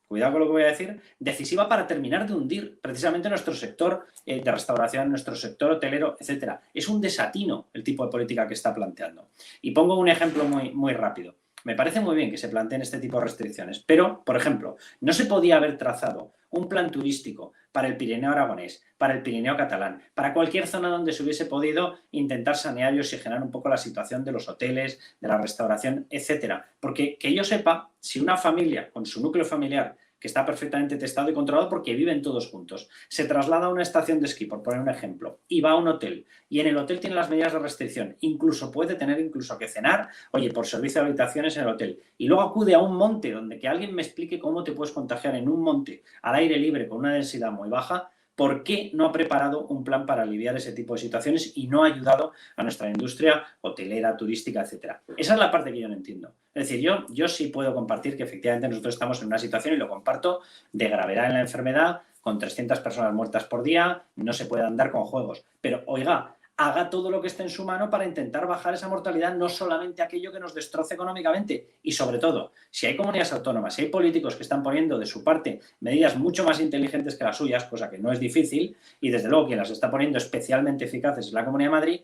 cuidado con lo que voy a decir, decisiva para terminar de hundir precisamente nuestro sector de restauración, nuestro sector hotelero, etcétera. Es un desatino el tipo de política que está planteando. Y pongo un ejemplo muy rápido. Me parece muy bien que se planteen este tipo de restricciones, pero, por ejemplo, no se podía haber trazado un plan turístico para el Pirineo aragonés, para el Pirineo catalán, para cualquier zona donde se hubiese podido intentar sanear y oxigenar un poco la situación de los hoteles, de la restauración, etcétera. Porque que yo sepa, si una familia con su núcleo familiar que está perfectamente testado y controlado porque viven todos juntos, se traslada a una estación de esquí, por poner un ejemplo, y va a un hotel, y en el hotel tiene las medidas de restricción, incluso puede tener que cenar, oye, por servicio de habitaciones en el hotel, y luego acude a un monte donde que alguien me explique cómo te puedes contagiar en un monte al aire libre con una densidad muy baja. ¿Por qué no ha preparado un plan para aliviar ese tipo de situaciones y no ha ayudado a nuestra industria hotelera, turística, etcétera? Esa es la parte que yo no entiendo. Es decir, yo sí puedo compartir que efectivamente nosotros estamos en una situación, y lo comparto, de gravedad en la enfermedad, con 300 personas muertas por día, no se puede andar con juegos. Pero, oiga, haga todo lo que esté en su mano para intentar bajar esa mortalidad, no solamente aquello que nos destroce económicamente. Y sobre todo, si hay comunidades autónomas, si hay políticos que están poniendo de su parte medidas mucho más inteligentes que las suyas, cosa que no es difícil, y desde luego quien las está poniendo especialmente eficaces es la Comunidad de Madrid,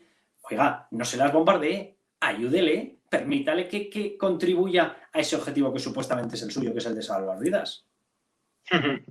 oiga, no se las bombardee, ayúdele, permítale que contribuya a ese objetivo que supuestamente es el suyo, que es el de salvar vidas.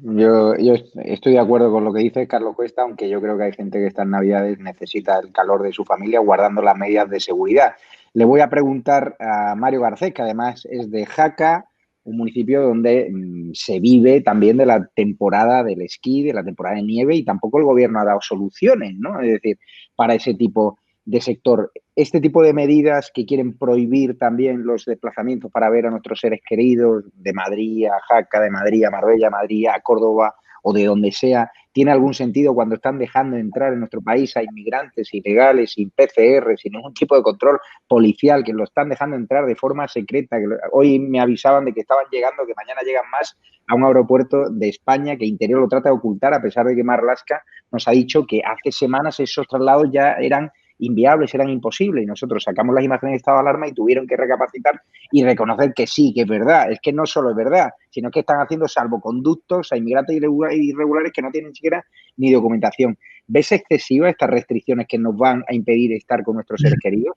Yo estoy de acuerdo con lo que dice Carlos Cuesta, aunque yo creo que hay gente que estas Navidades necesita el calor de su familia guardando las medidas de seguridad. Le voy a preguntar a Mario Garcés, que además es de Jaca, un municipio donde se vive también de la temporada del esquí, de la temporada de nieve, y tampoco el gobierno ha dado soluciones, ¿no? Es decir, para ese tipo de sector. Este tipo de medidas que quieren prohibir también los desplazamientos para ver a nuestros seres queridos de Madrid a Jaca, de Madrid a Marbella, Madrid a Córdoba o de donde sea, ¿tiene algún sentido cuando están dejando entrar en nuestro país a inmigrantes ilegales, sin PCR, sin ningún tipo de control policial, que lo están dejando entrar de forma secreta? Que hoy me avisaban de que estaban llegando, que mañana llegan más a un aeropuerto de España, que Interior lo trata de ocultar, a pesar de que Marlaska nos ha dicho que hace semanas esos traslados ya eran inviables, eran imposibles, y nosotros sacamos las imágenes de estado de alarma y tuvieron que recapacitar y reconocer que sí, que es verdad. Es que no solo es verdad, sino que están haciendo salvoconductos a inmigrantes irregulares que no tienen ni siquiera ni documentación. ¿Ves excesivas estas restricciones que nos van a impedir estar con nuestros seres queridos?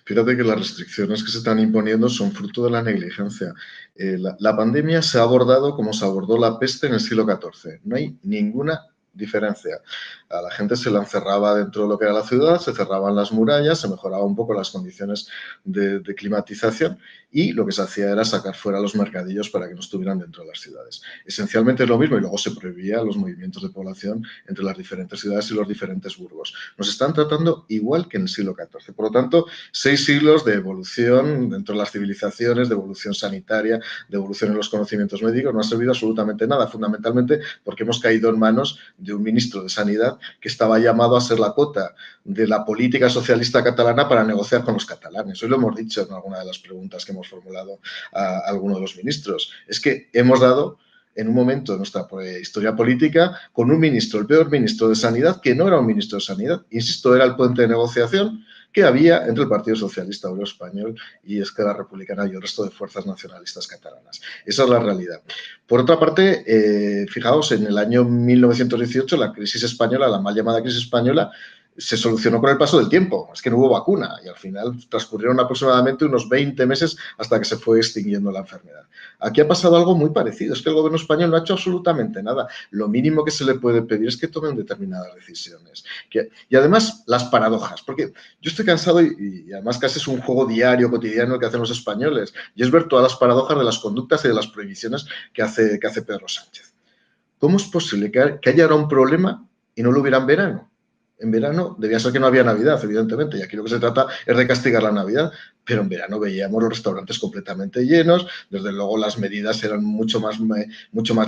Fíjate que las restricciones que se están imponiendo son fruto de la negligencia. La pandemia se ha abordado como se abordó la peste en el siglo XIV. No hay ninguna diferencia. A la gente se la encerraba dentro de lo que era la ciudad, se cerraban las murallas, se mejoraba un poco las condiciones de climatización y lo que se hacía era sacar fuera los mercadillos para que no estuvieran dentro de las ciudades. Esencialmente es lo mismo y luego se prohibía los movimientos de población entre las diferentes ciudades y los diferentes burgos. Nos están tratando igual que en el siglo XIV. Por lo tanto, 6 siglos de evolución dentro de las civilizaciones, de evolución sanitaria, de evolución en los conocimientos médicos, no ha servido absolutamente nada, fundamentalmente porque hemos caído en manos de un ministro de Sanidad que estaba llamado a ser la cota de la política socialista catalana para negociar con los catalanes. Hoy lo hemos dicho en alguna de las preguntas que hemos formulado a alguno de los ministros. Es que hemos dado en un momento de nuestra historia política con un ministro, el peor ministro de Sanidad, que no era un ministro de Sanidad. Insisto, era el puente de negociación que había entre el Partido Socialista Obrero Español y Esquerra Republicana y el resto de fuerzas nacionalistas catalanas. Esa es la realidad. Por otra parte, fijaos, en el año 1918 la crisis española, la mal llamada crisis española, se solucionó con el paso del tiempo. Es que no hubo vacuna y al final transcurrieron aproximadamente unos 20 meses hasta que se fue extinguiendo la enfermedad. Aquí ha pasado algo muy parecido. Es que el gobierno español no ha hecho absolutamente nada. Lo mínimo que se le puede pedir es que tomen determinadas decisiones. Y además, las paradojas. Porque yo estoy cansado y además casi es un juego diario, cotidiano el que hacen los españoles. Y es ver todas las paradojas de las conductas y de las prohibiciones que hace Pedro Sánchez. ¿Cómo es posible que haya ahora un problema y no lo hubiera en verano? En verano debía ser que no había Navidad, evidentemente, y aquí lo que se trata es de castigar la Navidad, pero en verano veíamos los restaurantes completamente llenos, desde luego las medidas eran mucho más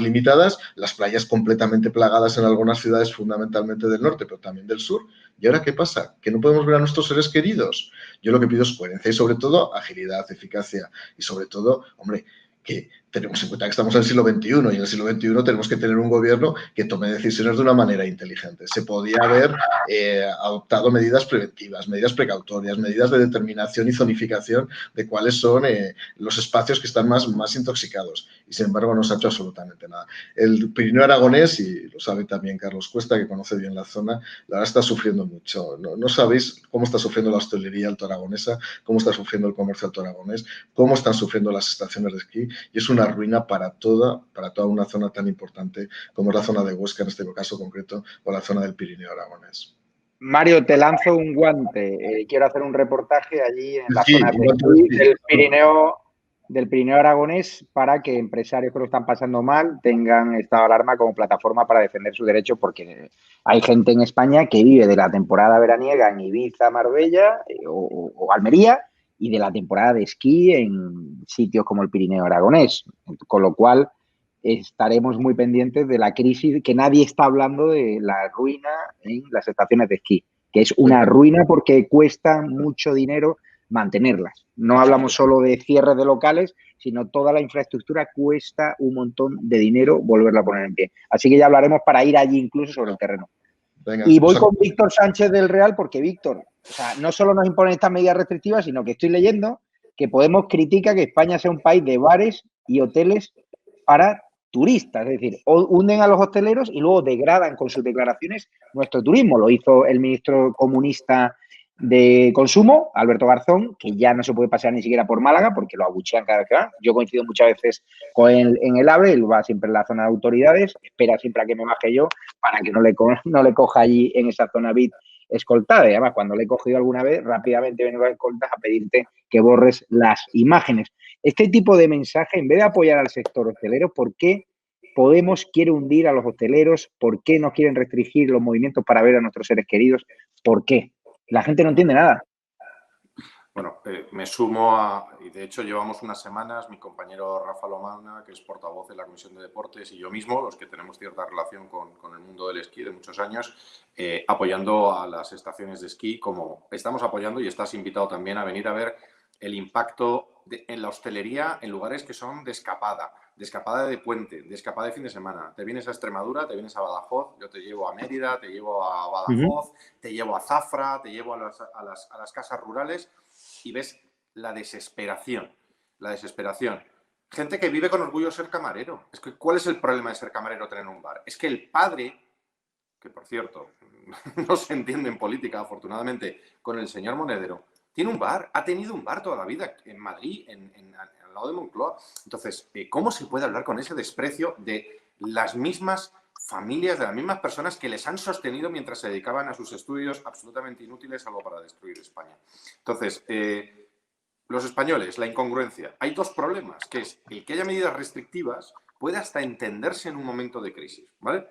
limitadas, las playas completamente plagadas en algunas ciudades, fundamentalmente del norte, pero también del sur. ¿Y ahora qué pasa? ¿Que no podemos ver a nuestros seres queridos? Yo lo que pido es coherencia y sobre todo agilidad, eficacia y sobre todo, hombre, que tenemos en cuenta que estamos en el siglo XXI y en el siglo XXI tenemos que tener un gobierno que tome decisiones de una manera inteligente. Se podía haber adoptado medidas preventivas, medidas precautorias, medidas de determinación y zonificación de cuáles son los espacios que están más intoxicados y sin embargo no se ha hecho absolutamente nada. El Pirineo aragonés, y lo sabe también Carlos Cuesta, que conoce bien la zona, la verdad está sufriendo mucho. No sabéis cómo está sufriendo la hostelería altoaragonesa, cómo está sufriendo el comercio altoaragonés, cómo están sufriendo las estaciones de esquí y es una ruina para toda una zona tan importante como es la zona de Huesca, en este caso concreto, o la zona del Pirineo aragonés. Mario, te lanzo un guante. Quiero hacer un reportaje allí en la zona del Pirineo aragonés para que empresarios que lo están pasando mal tengan estado de alarma como plataforma para defender sus derechos, porque hay gente en España que vive de la temporada veraniega en Ibiza, Marbella o Almería y de la temporada de esquí en sitios como el Pirineo aragonés, con lo cual estaremos muy pendientes de la crisis, que nadie está hablando de la ruina en las estaciones de esquí, que es una ruina porque cuesta mucho dinero mantenerlas. No hablamos solo de cierres de locales, sino toda la infraestructura cuesta un montón de dinero volverla a poner en pie. Así que ya hablaremos para ir allí incluso sobre el terreno. Venga, y voy con Víctor Sánchez del Real porque Víctor, o sea, no solo nos imponen estas medidas restrictivas, sino que estoy leyendo que Podemos critica que España sea un país de bares y hoteles para turistas, es decir, hunden a los hosteleros y luego degradan con sus declaraciones nuestro turismo. Lo hizo el ministro comunista de Consumo, Alberto Garzón, que ya no se puede pasear ni siquiera por Málaga porque lo abuchean cada vez que va. Yo coincido muchas veces con él en el AVE, él va siempre en la zona de autoridades, espera siempre a que me baje yo para que no le coja allí en esa zona VIP escoltada. Y además, cuando le he cogido alguna vez, rápidamente vengo a escoltas a pedirte que borres las imágenes. Este tipo de mensaje, en vez de apoyar al sector hostelero, ¿por qué Podemos quiere hundir a los hosteleros? ¿Por qué no quieren restringir los movimientos para ver a nuestros seres queridos? ¿Por qué? La gente no entiende nada. Bueno, me sumo y de hecho llevamos unas semanas, mi compañero Rafa Lomana, que es portavoz de la Comisión de Deportes, y yo mismo, los que tenemos cierta relación con el mundo del esquí de muchos años, apoyando a las estaciones de esquí, como estamos apoyando, y estás invitado también a venir a ver el impacto en la hostelería en lugares que son de escapada de puente, de escapada de fin de semana. Te vienes a Extremadura, te vienes a Badajoz, yo te llevo a Mérida, te llevo a Badajoz, te llevo a Zafra, te llevo a las casas rurales y ves la desesperación. Gente que vive con orgullo ser camarero. Es que, ¿cuál es el problema de ser camarero o tener un bar? Es que el padre, que por cierto no se entiende en política, afortunadamente, con el señor Monedero, tiene un bar, ha tenido un bar toda la vida en Madrid, al lado de Moncloa. Entonces, ¿cómo se puede hablar con ese desprecio de las mismas familias de las mismas personas que les han sostenido mientras se dedicaban a sus estudios absolutamente inútiles, salvo para destruir España. Entonces, los españoles, la incongruencia. Hay dos problemas, que es el que haya medidas restrictivas puede hasta entenderse en un momento de crisis, ¿vale?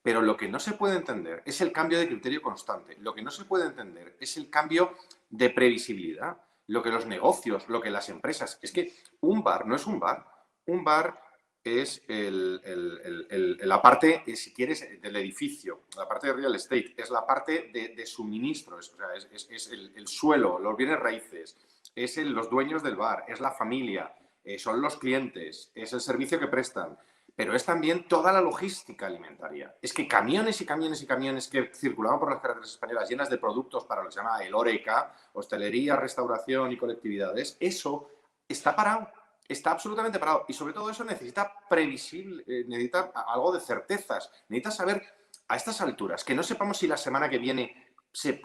Pero lo que no se puede entender es el cambio de criterio constante. Lo que no se puede entender es el cambio de previsibilidad. Lo que los negocios, lo que las empresas... Es que un bar no es un bar. Un bar es la parte, si quieres, del edificio, la parte de real estate, es la parte de suministros, o sea, es el suelo, los bienes raíces, es los dueños del bar, es la familia, son los clientes, es el servicio que prestan, pero es también toda la logística alimentaria. Es que camiones y camiones y camiones que circulaban por las carreteras españolas llenas de productos para lo que se llama el Horeca, hostelería, restauración y colectividades, eso está parado. Está absolutamente parado y sobre todo eso necesita necesita algo de certezas, necesita saber a estas alturas, que no sepamos si la semana que viene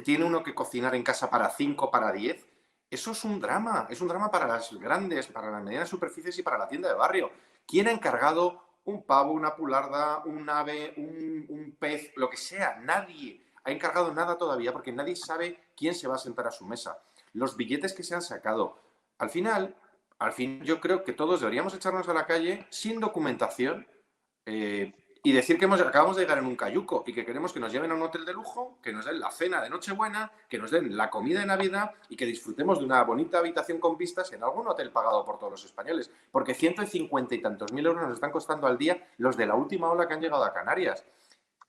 tiene uno que cocinar en casa para 5, para 10, eso es un drama para las grandes, para las medianas superficies y para la tienda de barrio. ¿Quién ha encargado un pavo, una pularda, un ave, un pez, lo que sea? Nadie ha encargado nada todavía porque nadie sabe quién se va a sentar a su mesa. Los billetes que se han sacado, al fin, yo creo que todos deberíamos echarnos a la calle sin documentación y decir que acabamos de llegar en un cayuco y que queremos que nos lleven a un hotel de lujo, que nos den la cena de Nochebuena, que nos den la comida de Navidad y que disfrutemos de una bonita habitación con vistas en algún hotel pagado por todos los españoles. Porque 150 y tantos mil euros nos están costando al día los de la última ola que han llegado a Canarias.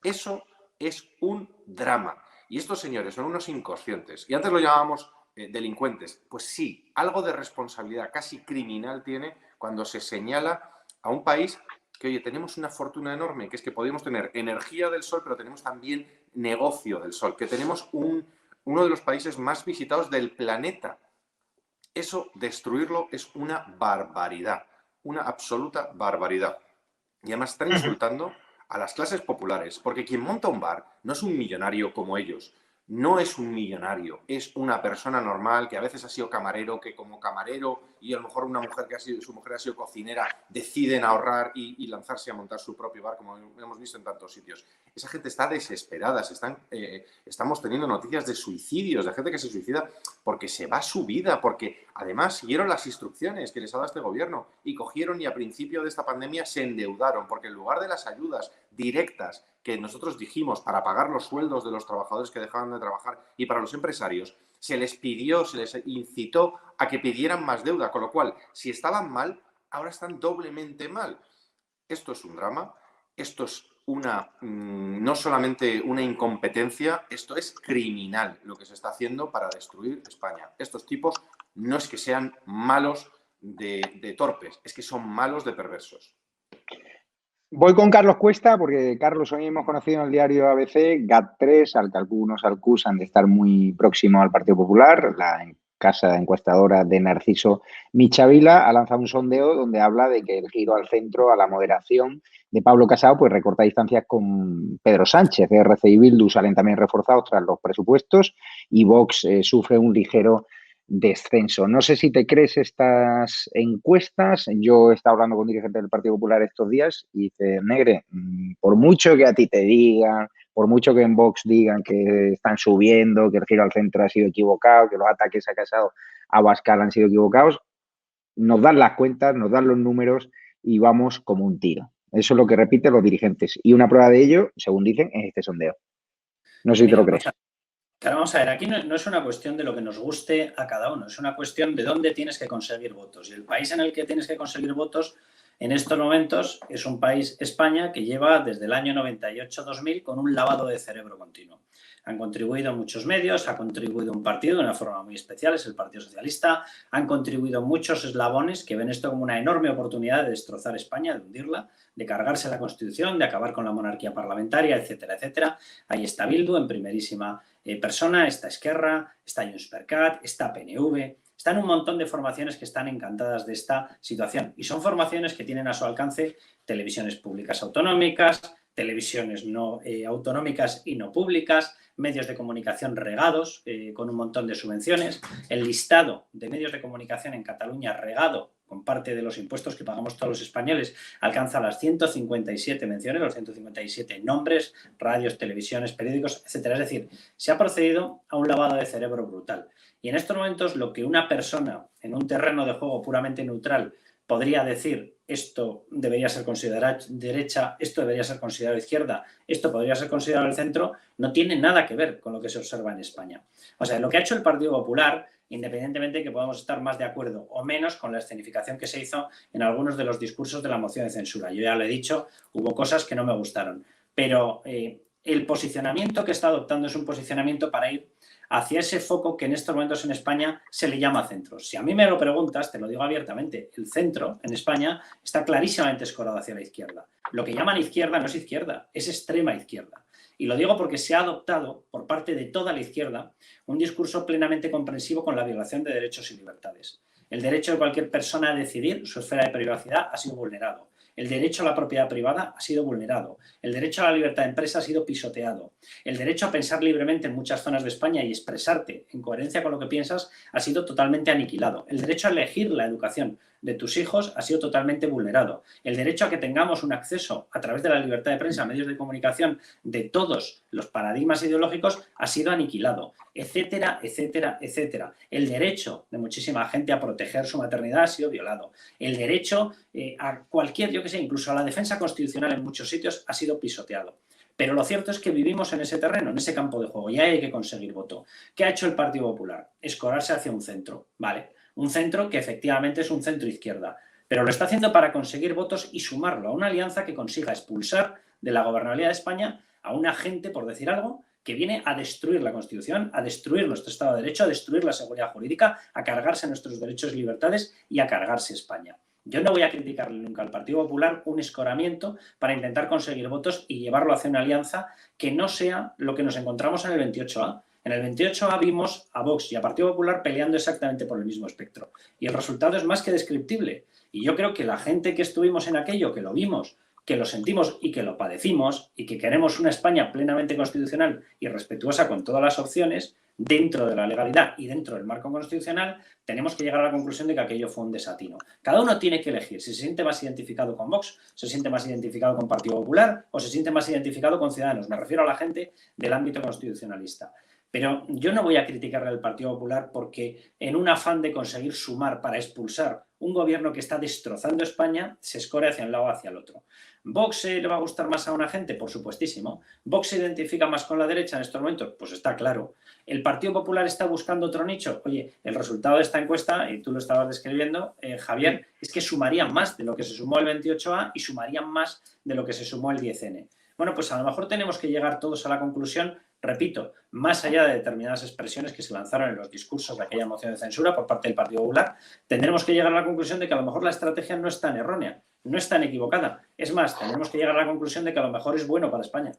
Eso es un drama. Y estos señores son unos inconscientes. Y antes lo llamábamos delincuentes. Pues sí, algo de responsabilidad casi criminal tiene cuando se señala a un país que, oye, tenemos una fortuna enorme, que es que podemos tener energía del sol, pero tenemos también negocio del sol, que tenemos uno de los países más visitados del planeta. Eso, destruirlo, es una barbaridad, una absoluta barbaridad. Y además están insultando a las clases populares, porque quien monta un bar no es un millonario como ellos. No es un millonario, es una persona normal que a veces ha sido camarero, que como camarero y a lo mejor una mujer su mujer ha sido cocinera, deciden ahorrar y lanzarse a montar su propio bar, como hemos visto en tantos sitios. Esa gente está desesperada, estamos teniendo noticias de suicidios, de gente que se suicida porque se va su vida, porque además siguieron las instrucciones que les ha dado este gobierno y cogieron y a principio de esta pandemia se endeudaron, porque en lugar de las ayudas directas que nosotros dijimos para pagar los sueldos de los trabajadores que dejaban de trabajar y para los empresarios, se les incitó a que pidieran más deuda, con lo cual, si estaban mal, ahora están doblemente mal. Esto es un drama, esto es no solamente una incompetencia, esto es criminal lo que se está haciendo para destruir España. Estos tipos no es que sean malos de torpes, es que son malos de perversos. Voy con Carlos Cuesta, porque Carlos, hoy hemos conocido en el diario ABC, GAT3, al que algunos acusan de estar muy próximo al Partido Popular, la casa encuestadora de Narciso Michavila, ha lanzado un sondeo donde habla de que el giro al centro, a la moderación de Pablo Casado, pues recorta distancias con Pedro Sánchez. ERC y Bildu salen también reforzados tras los presupuestos y Vox sufre un ligero descenso. No sé si te crees estas encuestas. Yo he estado hablando con dirigentes del Partido Popular estos días y dice, Negre, por mucho que a ti te digan, por mucho que en Vox digan que están subiendo, que el giro al centro ha sido equivocado, que los ataques a Casado, a Abascal han sido equivocados, nos dan las cuentas, nos dan los números y vamos como un tiro. Eso es lo que repiten los dirigentes. Y una prueba de ello, según dicen, es este sondeo. No sé si te lo crees. Claro, vamos a ver, aquí no es una cuestión de lo que nos guste a cada uno, es una cuestión de dónde tienes que conseguir votos. Y el país en el que tienes que conseguir votos en estos momentos es un país, España, que lleva desde el año 98-2000 con un lavado de cerebro continuo. Han contribuido muchos medios, ha contribuido un partido de una forma muy especial, es el Partido Socialista, han contribuido muchos eslabones que ven esto como una enorme oportunidad de destrozar España, de hundirla, de cargarse la Constitución, de acabar con la monarquía parlamentaria, etcétera, etcétera. Ahí está Bildu en primerísima persona, está Esquerra, está Junts per Cat, está PNV, están un montón de formaciones que están encantadas de esta situación y son formaciones que tienen a su alcance televisiones públicas autonómicas, televisiones no autonómicas y no públicas, medios de comunicación regados con un montón de subvenciones, el listado de medios de comunicación en Cataluña regado con parte de los impuestos que pagamos todos los españoles, alcanza las 157 menciones, los 157 nombres, radios, televisiones, periódicos, etcétera. Es decir, se ha procedido a un lavado de cerebro brutal. Y en estos momentos lo que una persona en un terreno de juego puramente neutral podría decir, esto debería ser considerado derecha, esto debería ser considerado izquierda, esto podría ser considerado el centro, no tiene nada que ver con lo que se observa en España. O sea, lo que ha hecho el Partido Popular, independientemente de que podamos estar más de acuerdo o menos con la escenificación que se hizo en algunos de los discursos de la moción de censura. Yo ya lo he dicho, hubo cosas que no me gustaron, pero el posicionamiento que está adoptando es un posicionamiento para ir hacia ese foco que en estos momentos en España se le llama centro. Si a mí me lo preguntas, te lo digo abiertamente, el centro en España está clarísimamente escorado hacia la izquierda. Lo que llaman izquierda no es izquierda, es extrema izquierda. Y lo digo porque se ha adoptado por parte de toda la izquierda un discurso plenamente comprensivo con la violación de derechos y libertades. El derecho de cualquier persona a decidir su esfera de privacidad ha sido vulnerado. El derecho a la propiedad privada ha sido vulnerado. El derecho a la libertad de empresa ha sido pisoteado. El derecho a pensar libremente en muchas zonas de España y expresarte en coherencia con lo que piensas ha sido totalmente aniquilado. El derecho a elegir la educación de tus hijos ha sido totalmente vulnerado. El derecho a que tengamos un acceso a través de la libertad de prensa a medios de comunicación de todos los paradigmas ideológicos ha sido aniquilado, etcétera, etcétera, etcétera. El derecho de muchísima gente a proteger su maternidad ha sido violado. El derecho a cualquier, yo que sé, incluso a la defensa constitucional en muchos sitios ha sido pisoteado. Pero lo cierto es que vivimos en ese terreno, en ese campo de juego, y hay que conseguir voto. ¿Qué ha hecho el Partido Popular? Escorarse hacia un centro, ¿vale? Un centro que efectivamente es un centro izquierda, pero lo está haciendo para conseguir votos y sumarlo a una alianza que consiga expulsar de la gobernabilidad de España a una gente, por decir algo, que viene a destruir la Constitución, a destruir nuestro Estado de Derecho, a destruir la seguridad jurídica, a cargarse nuestros derechos y libertades y a cargarse España. Yo no voy a criticarle nunca al Partido Popular un escoramiento para intentar conseguir votos y llevarlo hacia una alianza que no sea lo que nos encontramos en el 28A. En el 28A vimos a Vox y a Partido Popular peleando exactamente por el mismo espectro. Y el resultado es más que descriptible. Y yo creo que la gente que estuvimos en aquello, que lo vimos, que lo sentimos y que lo padecimos y que queremos una España plenamente constitucional y respetuosa con todas las opciones, dentro de la legalidad y dentro del marco constitucional, tenemos que llegar a la conclusión de que aquello fue un desatino. Cada uno tiene que elegir si se siente más identificado con Vox, se siente más identificado con Partido Popular o se siente más identificado con Ciudadanos. Me refiero a la gente del ámbito constitucionalista. Pero yo no voy a criticarle al Partido Popular porque en un afán de conseguir sumar para expulsar un gobierno que está destrozando España, se escore hacia un lado o hacia el otro. ¿Vox le va a gustar más a una gente? Por supuestísimo. ¿Vox se identifica más con la derecha en estos momentos? Pues está claro. ¿El Partido Popular está buscando otro nicho? Oye, el resultado de esta encuesta, y tú lo estabas describiendo, Javier, es que sumarían más de lo que se sumó el 28A y sumarían más de lo que se sumó el 10N. Bueno, pues a lo mejor tenemos que llegar todos a la conclusión, repito, más allá de determinadas expresiones que se lanzaron en los discursos de aquella moción de censura por parte del Partido Popular, tendremos que llegar a la conclusión de que a lo mejor la estrategia no es tan errónea, no es tan equivocada. Es más, tendremos que llegar a la conclusión de que a lo mejor es bueno para España.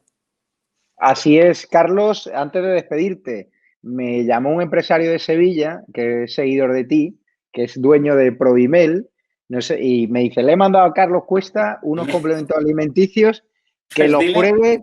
Así es, Carlos. Antes de despedirte, me llamó un empresario de Sevilla, que es seguidor de ti, que es dueño de Provimel, no sé, y me dice, le he mandado a Carlos Cuesta unos complementos alimenticios, que los pruebe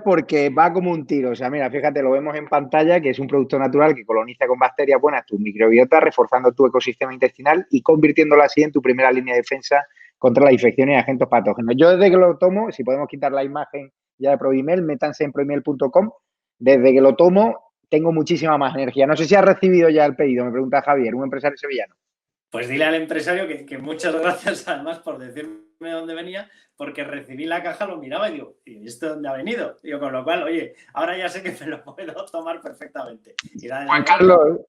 porque va como un tiro. O sea, mira, fíjate, lo vemos en pantalla, que es un producto natural que coloniza con bacterias buenas tu microbiota, reforzando tu ecosistema intestinal y convirtiéndolo así en tu primera línea de defensa contra las infecciones y agentes patógenos. Yo desde que lo tomo, si podemos quitar la imagen ya de Provimel, métanse en provimel.com, desde que lo tomo tengo muchísima más energía. No sé si has recibido ya el pedido, me pregunta Javier, un empresario sevillano. Pues dile al empresario que muchas gracias además por decirme dónde venía, porque recibí la caja, lo miraba y digo, ¿y esto dónde ha venido? Digo, con lo cual, oye, ahora ya sé que me lo puedo tomar perfectamente. Juan Carlos,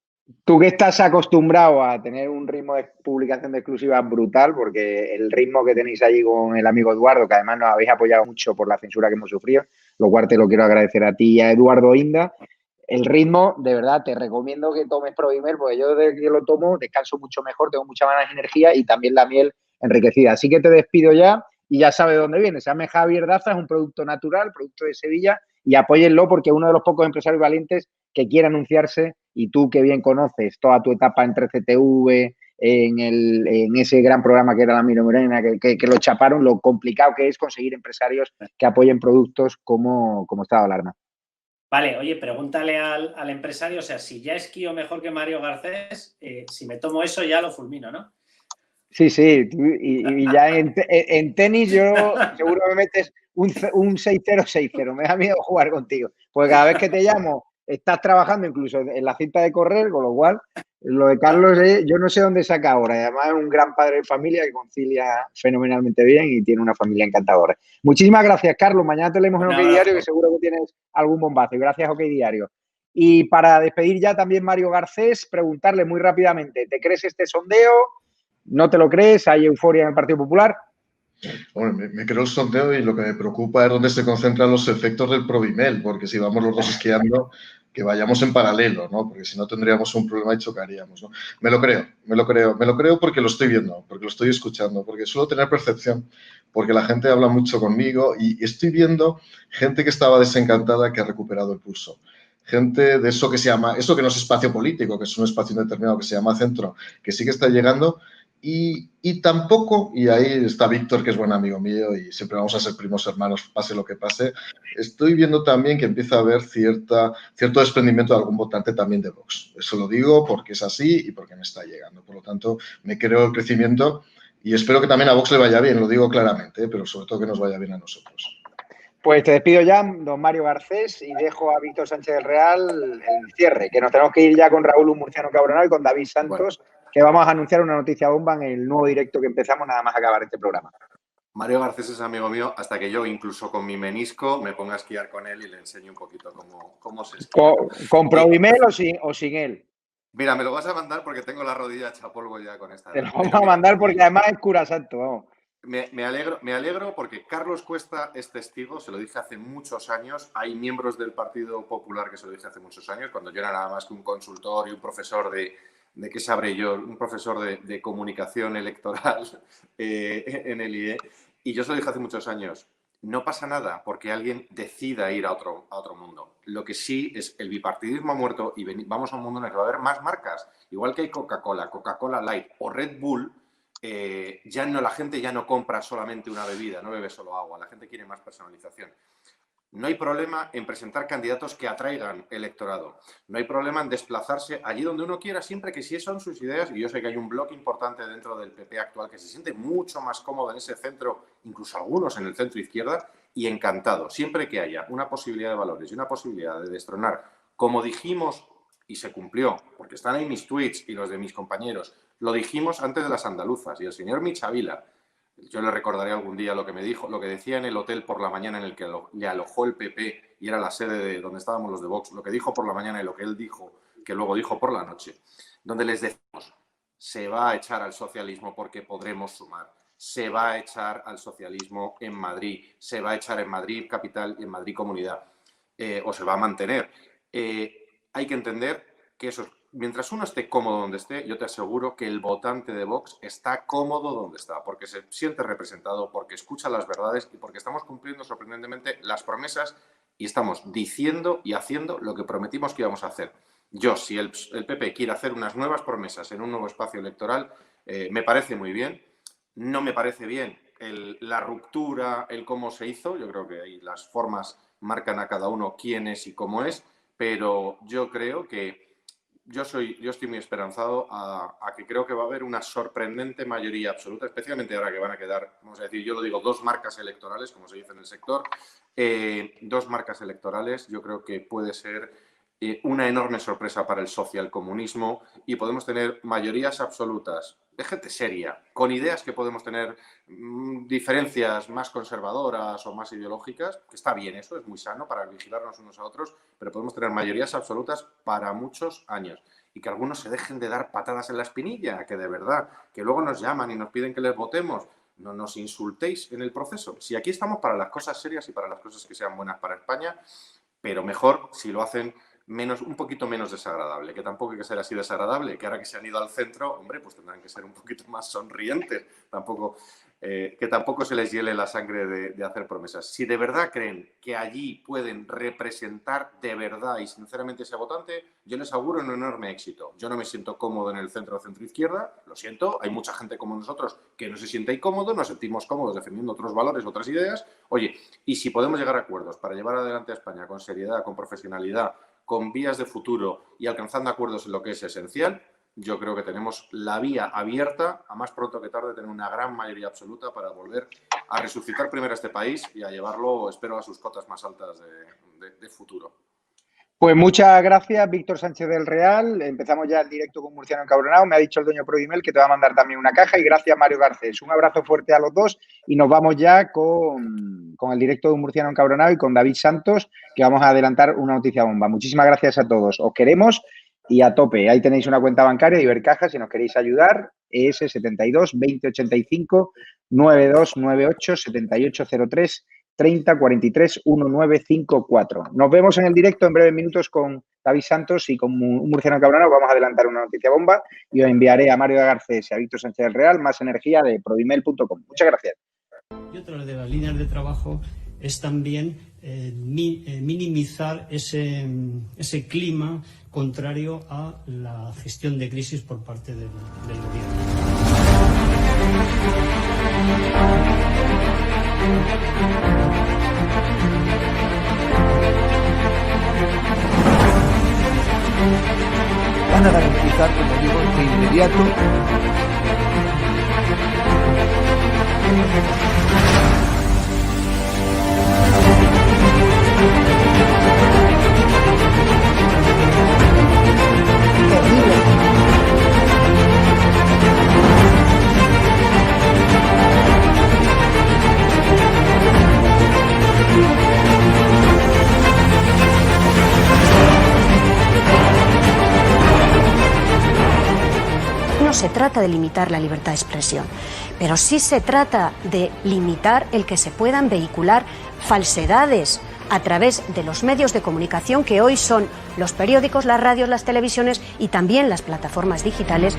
tú que estás acostumbrado a tener un ritmo de publicación de exclusivas brutal, porque el ritmo que tenéis allí con el amigo Eduardo, que además nos habéis apoyado mucho por la censura que hemos sufrido, lo cual te lo quiero agradecer a ti y a Eduardo Inda. El ritmo, de verdad, te recomiendo que tomes Provimel, porque yo desde que lo tomo descanso mucho mejor, tengo mucha más energía y también la miel enriquecida. Así que te despido ya y ya sabes de dónde viene. Se llama Javier Daza, es un producto natural, producto de Sevilla, y apóyenlo porque es uno de los pocos empresarios valientes que quiere anunciarse, y tú que bien conoces toda tu etapa entre CTV, en ese gran programa que era La Miro Morena, que lo chaparon, lo complicado que es conseguir empresarios que apoyen productos como Estado de Alarma. Vale, oye, pregúntale al empresario, o sea, si ya esquío mejor que Mario Garcés, si me tomo eso ya lo fulmino, ¿no? Sí, y ya en tenis yo seguro me metes un 6-0, 6-0. Me da miedo jugar contigo. Porque cada vez que te llamo estás trabajando incluso en la cinta de correr, con lo cual lo de Carlos yo no sé dónde saca ahora. Y además es un gran padre de familia que concilia fenomenalmente bien y tiene una familia encantadora. Muchísimas gracias, Carlos. Mañana te leemos en OK Diario, que seguro que tienes algún bombazo. Y gracias, OK Diario. Y para despedir ya también Mario Garcés, preguntarle muy rápidamente, ¿te crees este sondeo? ¿No te lo crees? ¿Hay euforia en el Partido Popular? Bueno, me creo el sondeo y lo que me preocupa es dónde se concentran los efectos del Provimel, porque si vamos los dos esquiando, que vayamos en paralelo, ¿no? Porque si no tendríamos un problema y chocaríamos, ¿no? Me lo creo porque lo estoy viendo, porque lo estoy escuchando, porque suelo tener percepción, porque la gente habla mucho conmigo y estoy viendo gente que estaba desencantada que ha recuperado el pulso. Gente de eso que se llama, eso que no es espacio político, que es un espacio indeterminado que se llama centro, que sí que está llegando. Y tampoco, y ahí está Víctor, que es buen amigo mío y siempre vamos a ser primos hermanos, pase lo que pase, estoy viendo también que empieza a haber cierto desprendimiento de algún votante también de Vox. Eso lo digo porque es así y porque me está llegando. Por lo tanto, me creo el crecimiento y espero que también a Vox le vaya bien, lo digo claramente, pero sobre todo que nos vaya bien a nosotros. Pues te despido ya, don Mario Garcés, y dejo a Víctor Sánchez del Real el cierre, que nos tenemos que ir ya con Raúl Murciano Cabronal y con David Santos, que vamos a anunciar una noticia bomba en el nuevo directo que empezamos nada más acabar este programa. Mario Garcés es amigo mío hasta que yo, incluso con mi menisco, me ponga a esquiar con él y le enseño un poquito cómo se esquía. ¿Con Provimel o sin él? Mira, me lo vas a mandar porque tengo la rodilla hecha polvo ya con esta. Te lo vamos a mandar porque además es cura santo, vamos. Me alegro porque Carlos Cuesta es testigo, se lo dije hace muchos años. Hay miembros del Partido Popular que se lo dije hace muchos años, cuando yo era nada más que un consultor y un profesor de qué sabré yo, un profesor de comunicación electoral en el IE. Y yo se lo dije hace muchos años. No pasa nada porque alguien decida ir a otro mundo. Lo que sí es el bipartidismo ha muerto y vamos a un mundo en el que va a haber más marcas. Igual que hay Coca-Cola, Coca-Cola Light o Red Bull, la gente ya no compra solamente una bebida, no bebe solo agua, la gente quiere más personalización. No hay problema en presentar candidatos que atraigan electorado. No hay problema en desplazarse allí donde uno quiera, siempre que sí son sus ideas. Y yo sé que hay un bloque importante dentro del PP actual que se siente mucho más cómodo en ese centro, incluso algunos en el centro izquierda, y encantado. Siempre que haya una posibilidad de valores y una posibilidad de destronar, como dijimos, y se cumplió, porque están ahí mis tweets y los de mis compañeros, lo dijimos antes de las andaluzas, y el señor Michavila, yo le recordaré algún día lo que me dijo, lo que decía en el hotel por la mañana en el que le alojó el PP y era la sede de donde estábamos los de Vox, lo que dijo por la mañana y lo que él dijo, que luego dijo por la noche, donde les decimos, se va a echar al socialismo porque podremos sumar, se va a echar al socialismo en Madrid, se va a echar en Madrid capital y en Madrid comunidad, o se va a mantener. Hay que entender que eso, mientras uno esté cómodo donde esté, yo te aseguro que el votante de Vox está cómodo donde está, porque se siente representado, porque escucha las verdades y porque estamos cumpliendo sorprendentemente las promesas y estamos diciendo y haciendo lo que prometimos que íbamos a hacer. Yo, si el PP quiere hacer unas nuevas promesas en un nuevo espacio electoral, me parece muy bien. No me parece bien la ruptura, el cómo se hizo. Yo creo que ahí las formas marcan a cada uno quién es y cómo es, pero yo creo que yo estoy muy esperanzado a que creo que va a haber una sorprendente mayoría absoluta, especialmente ahora que van a quedar, vamos a decir, yo lo digo, 2 marcas electorales, como se dice en el sector, 2 marcas electorales. Yo creo que puede ser una enorme sorpresa para el socialcomunismo y podemos tener mayorías absolutas de gente seria, con ideas que podemos tener diferencias más conservadoras o más ideológicas, que está bien eso, es muy sano para vigilarnos unos a otros, pero podemos tener mayorías absolutas para muchos años y que algunos se dejen de dar patadas en la espinilla, que de verdad, que luego nos llaman y nos piden que les votemos. No nos insultéis en el proceso. Si aquí estamos para las cosas serias y para las cosas que sean buenas para España, pero mejor si lo hacen un poquito menos desagradable, que tampoco hay que ser así desagradable, que ahora que se han ido al centro, hombre, pues tendrán que ser un poquito más sonrientes. Tampoco que tampoco se les hiele la sangre de hacer promesas. Si de verdad creen que allí pueden representar de verdad y sinceramente ese votante, yo les auguro un enorme éxito. Yo no me siento cómodo en el centro o centro-izquierda, lo siento, hay mucha gente como nosotros que no se siente incómodo, nos sentimos cómodos defendiendo otros valores, otras ideas. Oye, y si podemos llegar a acuerdos para llevar adelante a España con seriedad, con profesionalidad, con vías de futuro y alcanzando acuerdos en lo que es esencial, yo creo que tenemos la vía abierta, a más pronto que tarde, tener una gran mayoría absoluta para volver a resucitar primero este país y a llevarlo, espero, a sus cotas más altas de futuro. Pues muchas gracias, Víctor Sánchez del Real. Empezamos ya el directo con Murciano Encabronado. Me ha dicho el dueño Prodimel que te va a mandar también una caja. Y gracias, Mario Garcés. Un abrazo fuerte a los dos y nos vamos ya con el directo de un Murciano Encabronado y con David Santos, que vamos a adelantar una noticia bomba. Muchísimas gracias a todos. Os queremos y a tope. Ahí tenéis una cuenta bancaria de Ibercaja si nos queréis ayudar. ES 72 2085 9298 7803 30 43 1954. Nos vemos en el directo en breves minutos con David Santos y con un Murciano Encabronado. Vamos a adelantar una noticia bomba y os enviaré a Mario Garcés y a Víctor Sánchez del Real más energía de prodimel.com. Muchas gracias. Y otra de las líneas de trabajo es también minimizar ese clima contrario a la gestión de crisis por parte del gobierno. Van a garantizar, como digo, de inmediato No se trata de limitar la libertad de expresión, pero sí se trata de limitar el que se puedan vehicular falsedades a través de los medios de comunicación que hoy son los periódicos, las radios, las televisiones y también las plataformas digitales.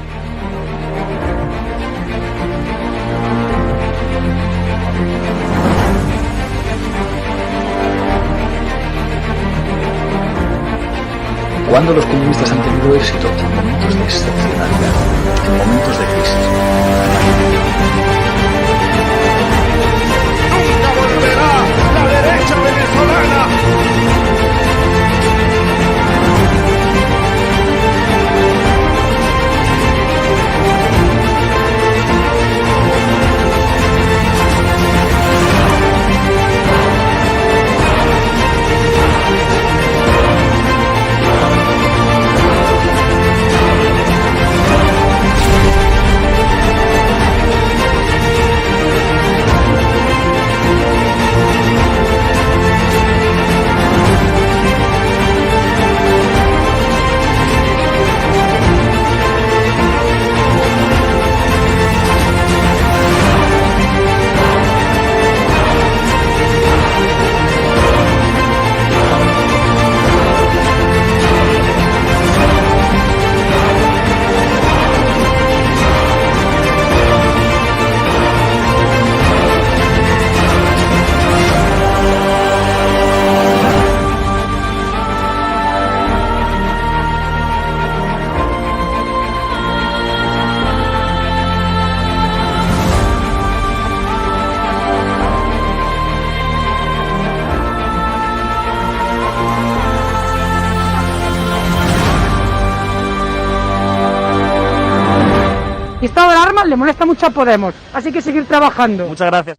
Cuando los comunistas han tenido éxito en momentos de excepcionalidad, en momentos de crisis. ¡Nunca volverá la derecha venezolana! Y estado de alarma le molesta mucho a Podemos, así que seguir trabajando. Muchas gracias.